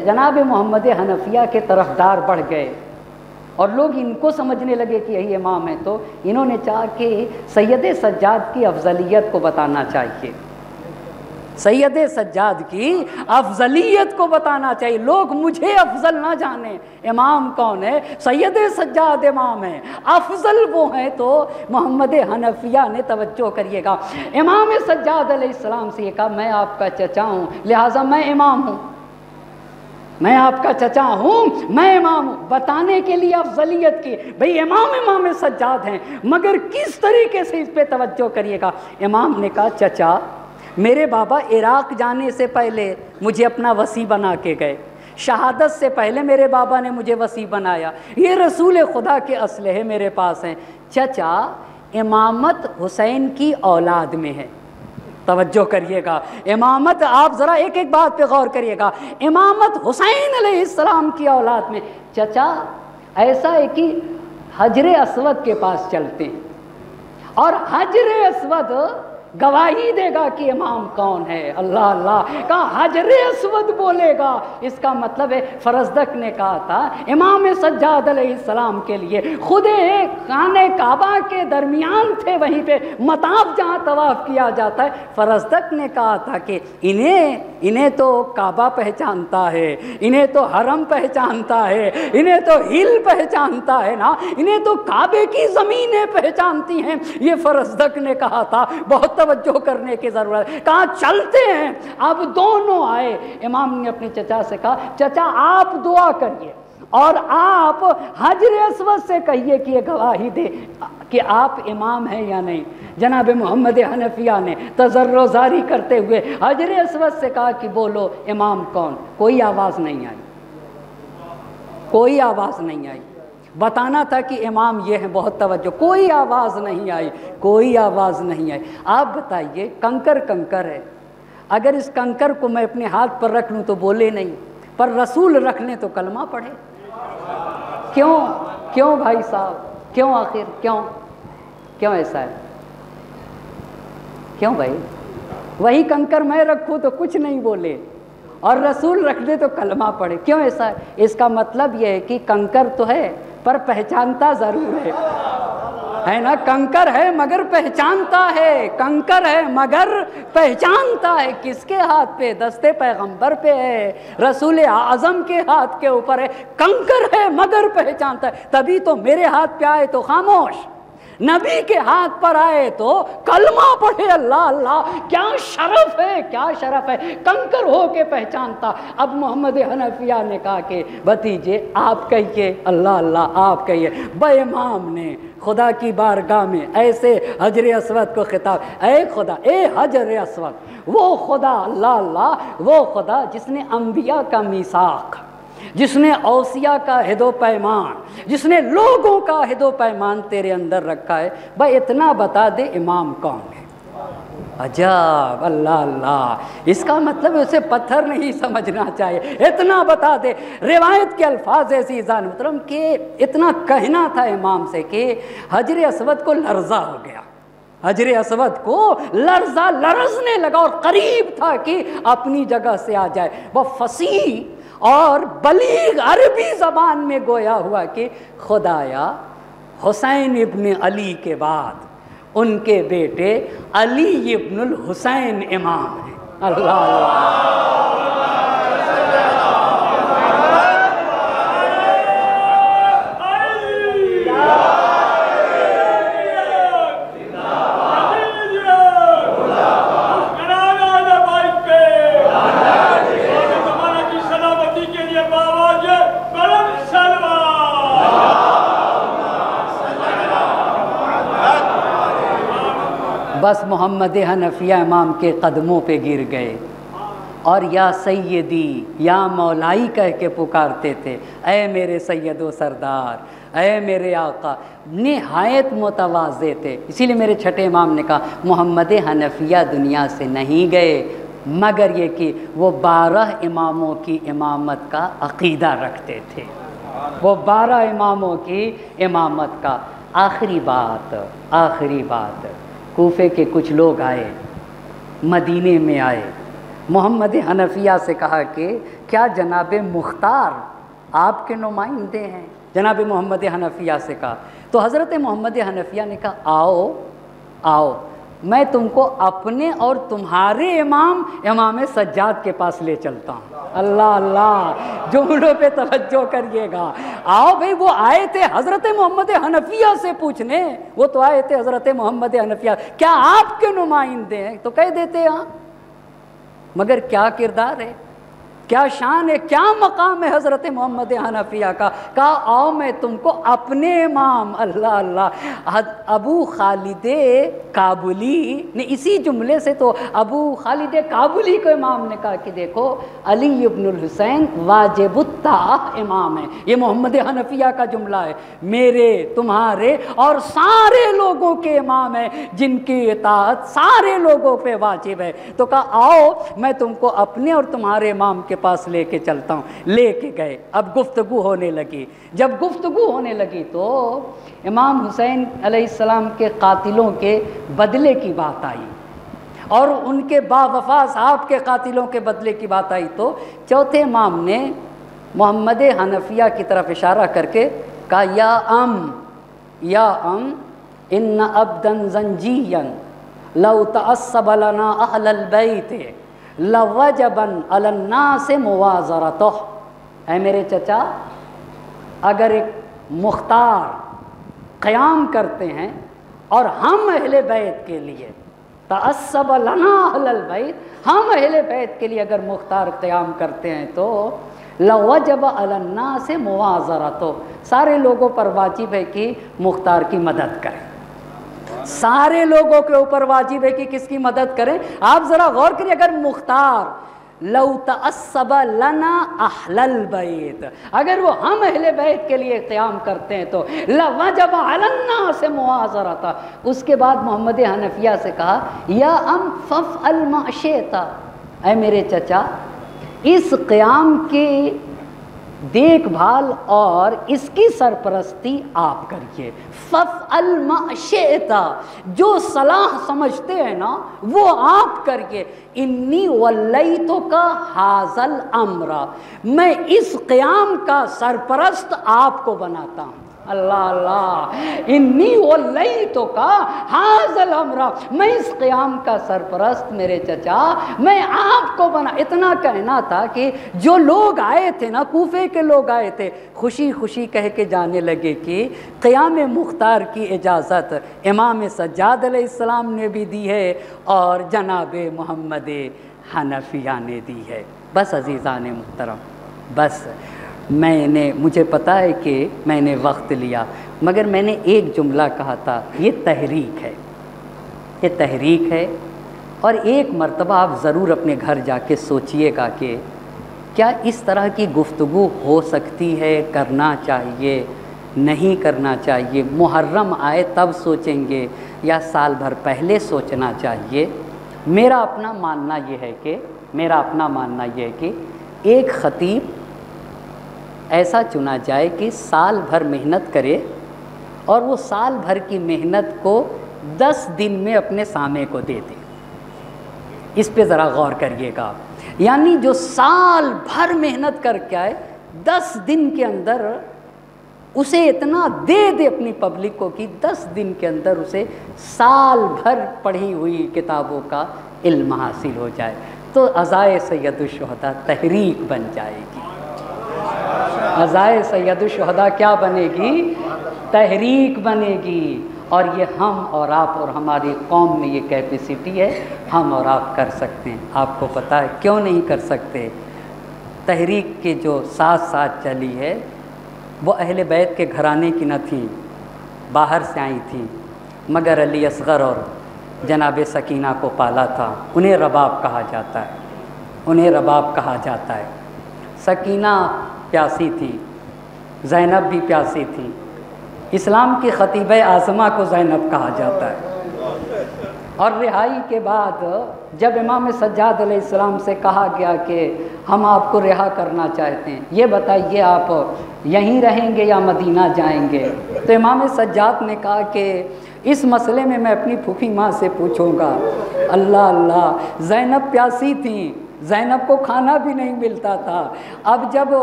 جناب محمد حنفیہ کے طرفدار بڑھ گئے اور لوگ ان کو سمجھنے لگے کہ یہی امام ہے، تو انہوں نے چاہا کہ سید سجاد کی افضلیت کو بتانا چاہیے، سید سجاد کی افضلیت کو بتانا چاہیے، لوگ مجھے افضل نہ جانیں، امام کون ہے؟ سید سجاد امام ہے، افضل وہ ہیں تو محمد حنفیہ نے، توجہ کریے گا، امام سجاد علیہ السلام سے یہ کہا میں آپ کا چچا ہوں لہٰذا میں امام ہوں، میں آپ کا چچا ہوں، میں امام ہوں، بتانے کے لیے افضلیت کی، بھئی امام سجاد ہیں، مگر کس طریقے سے، اس پہ توجہ کریے گا۔ امام نے کہا چچا میرے بابا عراق جانے سے پہلے مجھے اپنا وصی بنا کے گئے، شہادت سے پہلے میرے بابا نے مجھے وصی بنایا، یہ رسول خدا کے اسلحے میرے پاس ہیں، چچا امامت حسین کی اولاد میں ہے، توجہ کریے گا، امامت، آپ ذرا ایک ایک بات پہ غور کریے گا، امامت حسین علیہ السلام کی اولاد میں، چچا ایسا ہے کہ حجر اسود کے پاس چلتے ہیں اور حجر اسود گواہی دے گا کہ امام کون ہے، اللہ اللہ، کہا حجر اسود بولے گا، اس کا مطلب ہے فرزدق نے کہا تھا امام سجاد علیہ السلام کے لیے، خود خانہ کعبہ کے درمیان تھے، وہیں پہ مطاف جہاں طواف کیا جاتا ہے، فرزدق نے کہا تھا کہ انہیں تو کعبہ پہچانتا ہے، انہیں تو حرم پہچانتا ہے، انہیں تو ہل پہچانتا ہے نا، انہیں تو کعبے کی زمینیں پہچانتی ہیں، یہ فرزدق نے کہا تھا، بہت توجہ کرنے کی ضرورت ہے، کہا چلتے ہیں۔ اب دونوں آئے، امام نے اپنے چچا سے کہا چچا آپ دعا کریے اور آپ حجر اسود سے کہیے کہ یہ گواہی دے کہ آپ امام ہیں یا نہیں۔ جناب محمد حنفیہ نے تضرع زاری کرتے ہوئے حجر اسود سے کہا کہ بولو امام کون؟ کوئی آواز نہیں آئی، کوئی آواز نہیں آئی، بتانا تھا کہ امام یہ ہیں، بہت توجہ، کوئی آواز نہیں آئی، کوئی آواز نہیں آئی۔ آپ بتائیے کنکر ہے، اگر اس کنکر کو میں اپنے ہاتھ پر رکھ لوں تو بولے نہیں، پر رسول رکھ لیں تو کلمہ پڑھے؟ کیوں بھائی صاحب، کیوں آخر کیوں ایسا ہے؟ کیوں بھائی؟ وہی کنکر میں رکھوں تو کچھ نہیں بولے اور رسول رکھ دے تو کلمہ پڑھے، کیوں ایسا ہے؟ اس کا مطلب یہ ہے کہ کنکر تو ہے پر پہچانتا ضرور ہے نا؟ کنکر ہے مگر پہچانتا ہے، کنکر ہے مگر پہچانتا ہے۔ کس کے ہاتھ پہ؟ دستے پیغمبر پہ ہے، رسول اعظم کے ہاتھ کے اوپر ہے۔ کنکر ہے مگر پہچانتا ہے، تبھی تو میرے ہاتھ پہ آئے تو خاموش، نبی کے ہاتھ پر آئے تو کلمہ پڑھے۔ اللہ اللہ، کیا شرف ہے، کیا شرف ہے، کنکر ہو کے پہچانتا۔ اب محمد حنفیہ نے کہا کہ بھتیجے آپ کہیے، اللہ اللہ آپ کہیے۔ بے امام نے خدا کی بارگاہ میں ایسے حجر اسود کو خطاب، اے خدا، اے حجر اسود، وہ خدا، اللہ اللہ، وہ خدا جس نے انبیاء کا میثاق، جس نے اوصیاء کا عہد و پیمان، جس نے لوگوں کا عہد و پیمان تیرے اندر رکھا ہے، بھائی اتنا بتا دے امام کون ہے۔ عجب، اللہ اللہ، اس کا مطلب اسے پتھر نہیں سمجھنا چاہیے، اتنا بتا دے۔ روایت کے الفاظ ایسی عزیزان محترم کہ اتنا کہنا تھا امام سے کہ حجر اسود کو لرزہ ہو گیا، حجر اسود کو لرزنے لگا اور قریب تھا کہ اپنی جگہ سے آ جائے۔ وہ فصیح اور بلیغ عربی زبان میں گویا ہوا کہ خدایا حسین ابن علی کے بعد ان کے بیٹے علی ابن الحسین امام ہیں۔ اللہ اللہ، بس محمد حنفیہ امام کے قدموں پہ گر گئے اور یا سیدی یا مولائی کہہ کے پکارتے تھے، اے میرے سید و سردار، اے میرے آقا، نہایت متواضع تھے۔ اسی لیے میرے چھٹے امام نے کہا محمد حنفیہ دنیا سے نہیں گئے مگر یہ کہ وہ 12 اماموں کی امامت کا عقیدہ رکھتے تھے، وہ 12 اماموں کی امامت کا۔ آخری بات، کوفے کے کچھ لوگ آئے، مدینے میں آئے، محمد حنفیہ سے کہا کہ کیا جناب مختار آپ کے نمائندے ہیں؟ جناب محمد حنفیہ سے کہا تو حضرت محمد حنفیہ نے کہا آؤ میں تم کو اپنے اور تمہارے امام سجاد کے پاس لے چلتا ہوں۔ اللہ اللہ، جملوں پہ توجہ کریے گا۔ آؤ بھئی، وہ آئے تھے حضرت محمد حنفیہ سے پوچھنے، وہ تو آئے تھے حضرت محمد حنفیہ، کیا آپ کے نمائندے ہیں؟ تو کہہ دیتے ہاں، مگر کیا کردار ہے، کیا شان ہے، کیا مقام ہے حضرت محمد حنفیہ کا؟ کہا آؤ میں تم کو اپنے امام، اللہ اللہ، ابو خالد کابلی نے اسی جملے سے تو ابو خالد کابلی کو امام نے کہا کہ دیکھو علی ابن الحسین واجب الطاعہ امام ہے۔ یہ محمد حنفیہ کا جملہ ہے، میرے، تمہارے اور سارے لوگوں کے امام ہیں جن کی اطاعت سارے لوگوں پہ واجب ہے۔ تو کہا آؤ میں تم کو اپنے اور تمہارے امام کے پاس لے کے چلتا ہوں۔ لے کے گئے، اب گفتگو ہونے لگی۔ جب گفتگو ہونے لگی تو امام حسین علیہ السلام کے قاتلوں کے بدلے کی بات آئی اور ان کے باوفا صاحب کے قاتلوں کے بدلے کی بات آئی تو چوتھے امام نے محمد حنفیہ کی طرف اشارہ کر کے کہا یا ام ان عبدا زنجیا لو تعصب لنا اہل البیت لوجبا علی الناس موازرتہ۔ اے میرے چچا، اگر ایک مختار قیام کرتے ہیں اور ہم اہل بیت کے لیے، تعصب لنا اہل البیت، ہم اہل بیت کے لیے اگر مختار قیام کرتے ہیں تو لوجب علی الناس موازرتہ، سارے لوگوں پر واجب ہے کہ مختار کی مدد کریں، سارے لوگوں کے اوپر واجب ہے کہ کس کی مدد کریں۔ آپ ذرا غور کریے، اگر مختار لو تعصب لنا اہل البیت، اگر وہ ہم اہل بیت کے لیے قیام کرتے ہیں تو لوجب علی الناس موازرتہ۔ اس کے بعد محمد حنفیہ سے کہا یا ام فافعل ما شئت، اے میرے چچا اس قیام کی دیکھ بھال اور اس کی سرپرستی آپ کریے. فَافْعَلْ مَا شِئْتَ، جو صلاح سمجھتے ہیں نا وہ آپ کریے. انی ولیتک ھذا الامر، میں اس قیام کا سرپرست آپ کو بناتا ہوں. اللہ اللہ، انی ولیتک ھذا الامر، میں اس قیام کا سرپرست میرے چچا میں آپ کو بنا. اتنا کہنا تھا کہ جو لوگ آئے تھے نا، کوفے کے لوگ آئے تھے، خوشی خوشی کہہ کے جانے لگے کہ قیام مختار کی اجازت امام سجاد علیہ السلام نے بھی دی ہے اور جناب محمد حنفیہ نے دی ہے. بس عزیزان محترم، بس مجھے پتہ ہے کہ میں نے وقت لیا، مگر میں نے ایک جملہ کہا تھا، یہ تحریک ہے، یہ تحریک ہے. اور ایک مرتبہ آپ ضرور اپنے گھر جا کے سوچئے گا کہ کیا اس طرح کی گفتگو ہو سکتی ہے، کرنا چاہیے، نہیں کرنا چاہیے. محرم آئے تب سوچیں گے یا سال بھر پہلے سوچنا چاہیے. میرا اپنا ماننا یہ ہے کہ ایک خطیب ایسا چنا جائے کہ سال بھر محنت کرے اور وہ سال بھر کی محنت کو 10 دن میں اپنے سامع کو دے دے. اس پہ ذرا غور کریے گا. یعنی جو سال بھر محنت کر کے آئے 10 دن کے اندر اسے اتنا دے دے اپنی پبلک کو کہ 10 دن کے اندر اسے سال بھر پڑھی ہوئی کتابوں کا علم حاصل ہو جائے، تو عزائے سید الشہداء تحریک بن جائے گی. عزائے سید الشہداء کیا بنے گی؟ تحریک بنے گی. اور یہ ہم اور آپ اور ہماری قوم میں یہ کیپیسٹی ہے، ہم اور آپ کر سکتے ہیں. آپ کو پتہ ہے کیوں نہیں کر سکتے؟ تحریک کے جو ساتھ چلی ہے وہ اہل بیت کے گھرانے کی نہ تھی، باہر سے آئی تھی، مگر علی اصغر اور جناب سکینہ کو پالا تھا. انہیں رباب کہا جاتا ہے. سکینہ پیاسی تھی، زینب بھی پیاسی تھی. اسلام کی خطیبہ اعظمہ کو زینب کہا جاتا ہے. اور رہائی کے بعد جب امام سجاد علیہ السلام سے کہا گیا کہ ہم آپ کو رہا کرنا چاہتے ہیں، یہ بتائیے آپ یہیں رہیں گے یا مدینہ جائیں گے؟ تو امام سجاد نے کہا کہ اس مسئلے میں اپنی پھوپھی ماں سے پوچھوں گا. اللہ اللہ، زینب پیاسی تھیں، زینب کو کھانا بھی نہیں ملتا تھا. اب جب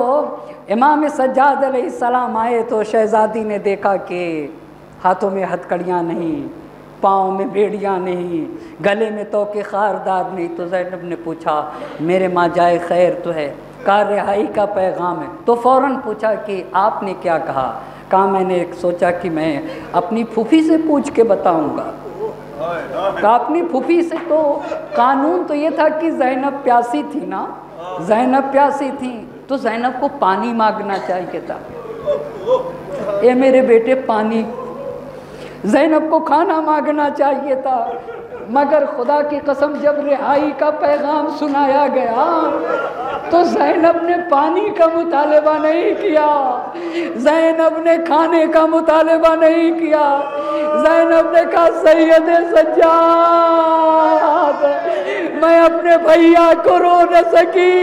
امام سجاد علیہ السلام آئے تو شہزادی نے دیکھا کہ ہاتھوں میں ہتھکڑیاں نہیں، پاؤں میں بیڑیاں نہیں، گلے میں توقے خاردار نہیں. تو زینب نے پوچھا میرے ماں جائے خیر تو ہے؟ کہا رہائی کا پیغام ہے. تو فوراً پوچھا کہ آپ نے کیا کہا؟ کہا میں نے سوچا کہ میں اپنی پھوپھی سے پوچھ کے بتاؤں گا. کہا اپنی پھوپھی سے؟ تو قانون تو یہ تھا کہ زینب پیاسی تھی نا، زینب پیاسی تھی تو زینب کو پانی مانگنا چاہیے تھا. اے میرے بیٹے پانی. زینب کو کھانا مانگنا چاہیے تھا. مگر خدا کی قسم جب رہائی کا پیغام سنایا گیا تو زینب نے پانی کا مطالبہ نہیں کیا، زینب نے کھانے کا مطالبہ نہیں کیا. زینب نے کہا سید سجاد، میں اپنے بھیا کو رو نہ سکی،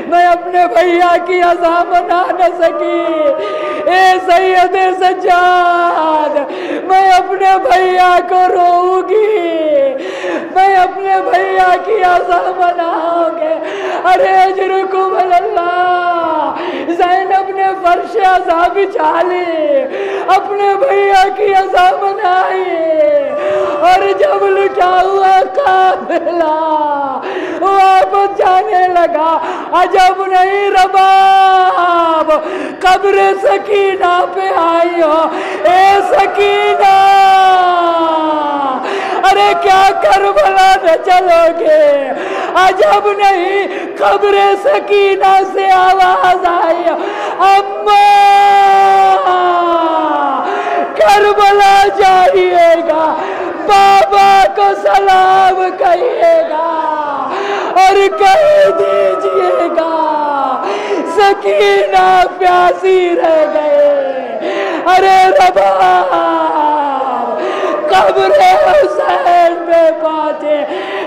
میں اپنے بھیا کی عزا منا نہ سکی. اے سید سجاد، میں اپنے بھیا کو روؤں گی، میں اپنے بھیا کی عزا مناؤں گے. ارے اجرکم اللہ. زینب نے فرش عزا بچھا لی، اپنے بھیا کی عزا منائی. اور جب لٹا ہوا قافلہ واپس جانے لگا، عجب نہیں رباب قبر سکینہ پہ آئی ہو. اے سکینہ، ارے کیا کربلا نہ چلو گے؟ عجب نہیں قبر سکینہ سے آواز آئی، اماں کربلا جائیے گا، بابا کو سلام کہیے گا اور کہہ دیجیے گا سکینہ پیاسی رہ گئے. ارے رباب قبر حسین میں پہنچے.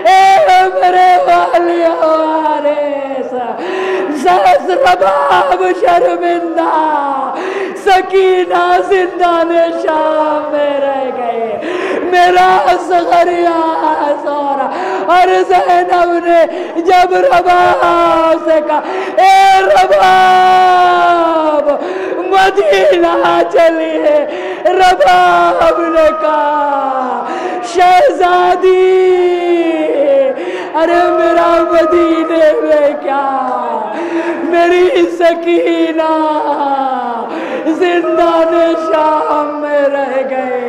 اے میرے والی وارث، رباب شرمندہ، سکینہ زندان شام میں رہ گئے، میرا اصغر یہاں سو رہا۔ اور زینب نے جب رباب سے کہا اے رباب مدینہ چلیے، رباب نے کہا شہزادی ارے میرا مدینے میں کیا، میری سکینہ زندان شام میں رہ گئے،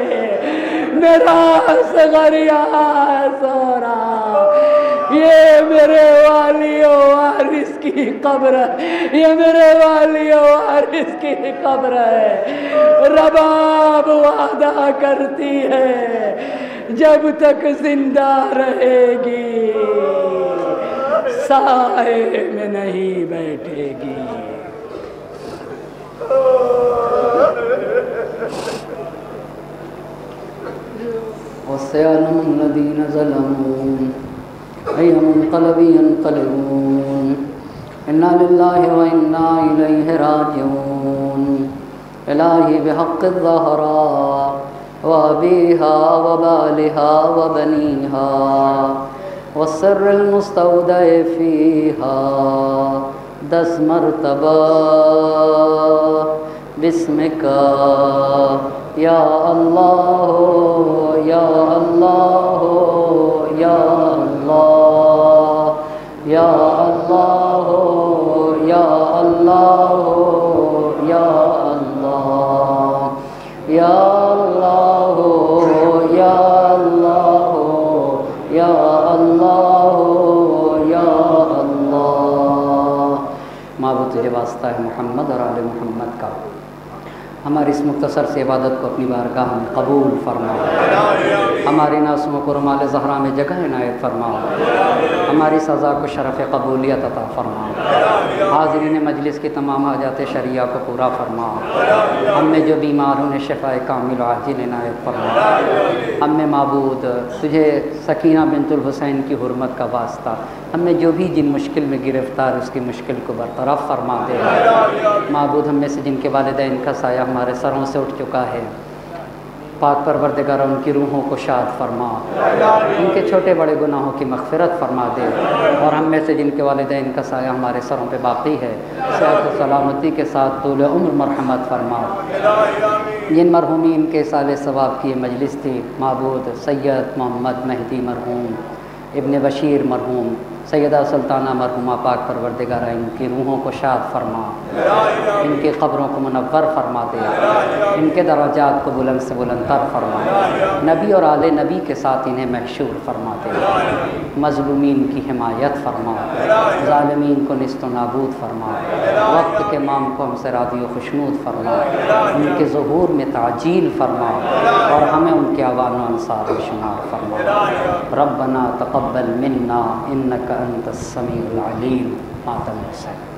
میرا اصغر یہاں سو رہا۔ یہ میرے والی و وارث کی قبر ہے، یہ میرے والی و وارث کی قبر ہے۔ رباب وعدہ کرتی ہے جب تک زندہ رہے گی سائے میں نہیں بیٹھے گی۔ وسيعلم الذين ظلموا أي منقلب ينقلبون إنا لله وإنا إليه راجعون إلهي بحق الزهراء وأبيها وبالها وبنيها والسر المستودع فيها 10 مرتبہ بسمک یا اللہ یا اللہ یا اللہ یا اللہ یا اللہ یا اللہ یا اللہ یا اللہ یا اللہ یا اللہ۔ معبود تجھے واسطہ ہے محمد اور آل محمد کا، ہماری اس مختصر سے عبادت کو اپنی بارگاہ میں قبول فرما، ہماری ناسموں کو رمال زہرا میں جگہ عنایت فرما، ہماری سزا کو شرف قبولیت عطا فرما، حاضرین مجلس کی تمام حاجات شرعیہ کو پورا فرما، ہم میں جو بیمار انہیں شفاء کامل عاجل عنایت فرما، ہم میں معبود تجھے سکینہ بنت الحسین کی حرمت کا واسطہ ہم میں جو بھی جن مشکل میں گرفتار اس کی مشکل کو برطرف فرما دے۔ معبود ہم میں سے جن کے والدین کا سایہ ہمارے سروں سے اٹھ چکا ہے، پاک پروردگار ان کی روحوں کو شاد فرما، ان کے چھوٹے بڑے گناہوں کی مغفرت فرما دے، اور ہم میں سے جن کے والدین کا سایہ ہمارے سروں پہ باقی ہے صحت و سلامتی کے ساتھ طول عمر مرحمت فرما۔ جن مرحومین کے سال ثواب کی یہ مجلس تھی، معبود سید محمد مہدی مرحوم، ابن بشیر مرحوم، سیدہ سلطانہ مرحومہ، پاک پروردگار ان کی روحوں کو شاد فرما، ان کی قبروں کو منور فرما دے، ان کے درجات کو بلند سے بلند تر فرما، نبی اور آل نبی کے ساتھ انہیں محشور فرما دے، مظلومین کی حمایت فرما، ظالمین کو نیست و نابود فرما، وقت کے امام کو ہم سے راضی و خوشنود فرما، ان کے ظہور میں تعجیل فرما، اور ہمیں ان کے اعوان و انصار میں شمار فرما۔ ربنا تقبل منا انک انت السمیع العلیم۔ ماتم حسین۔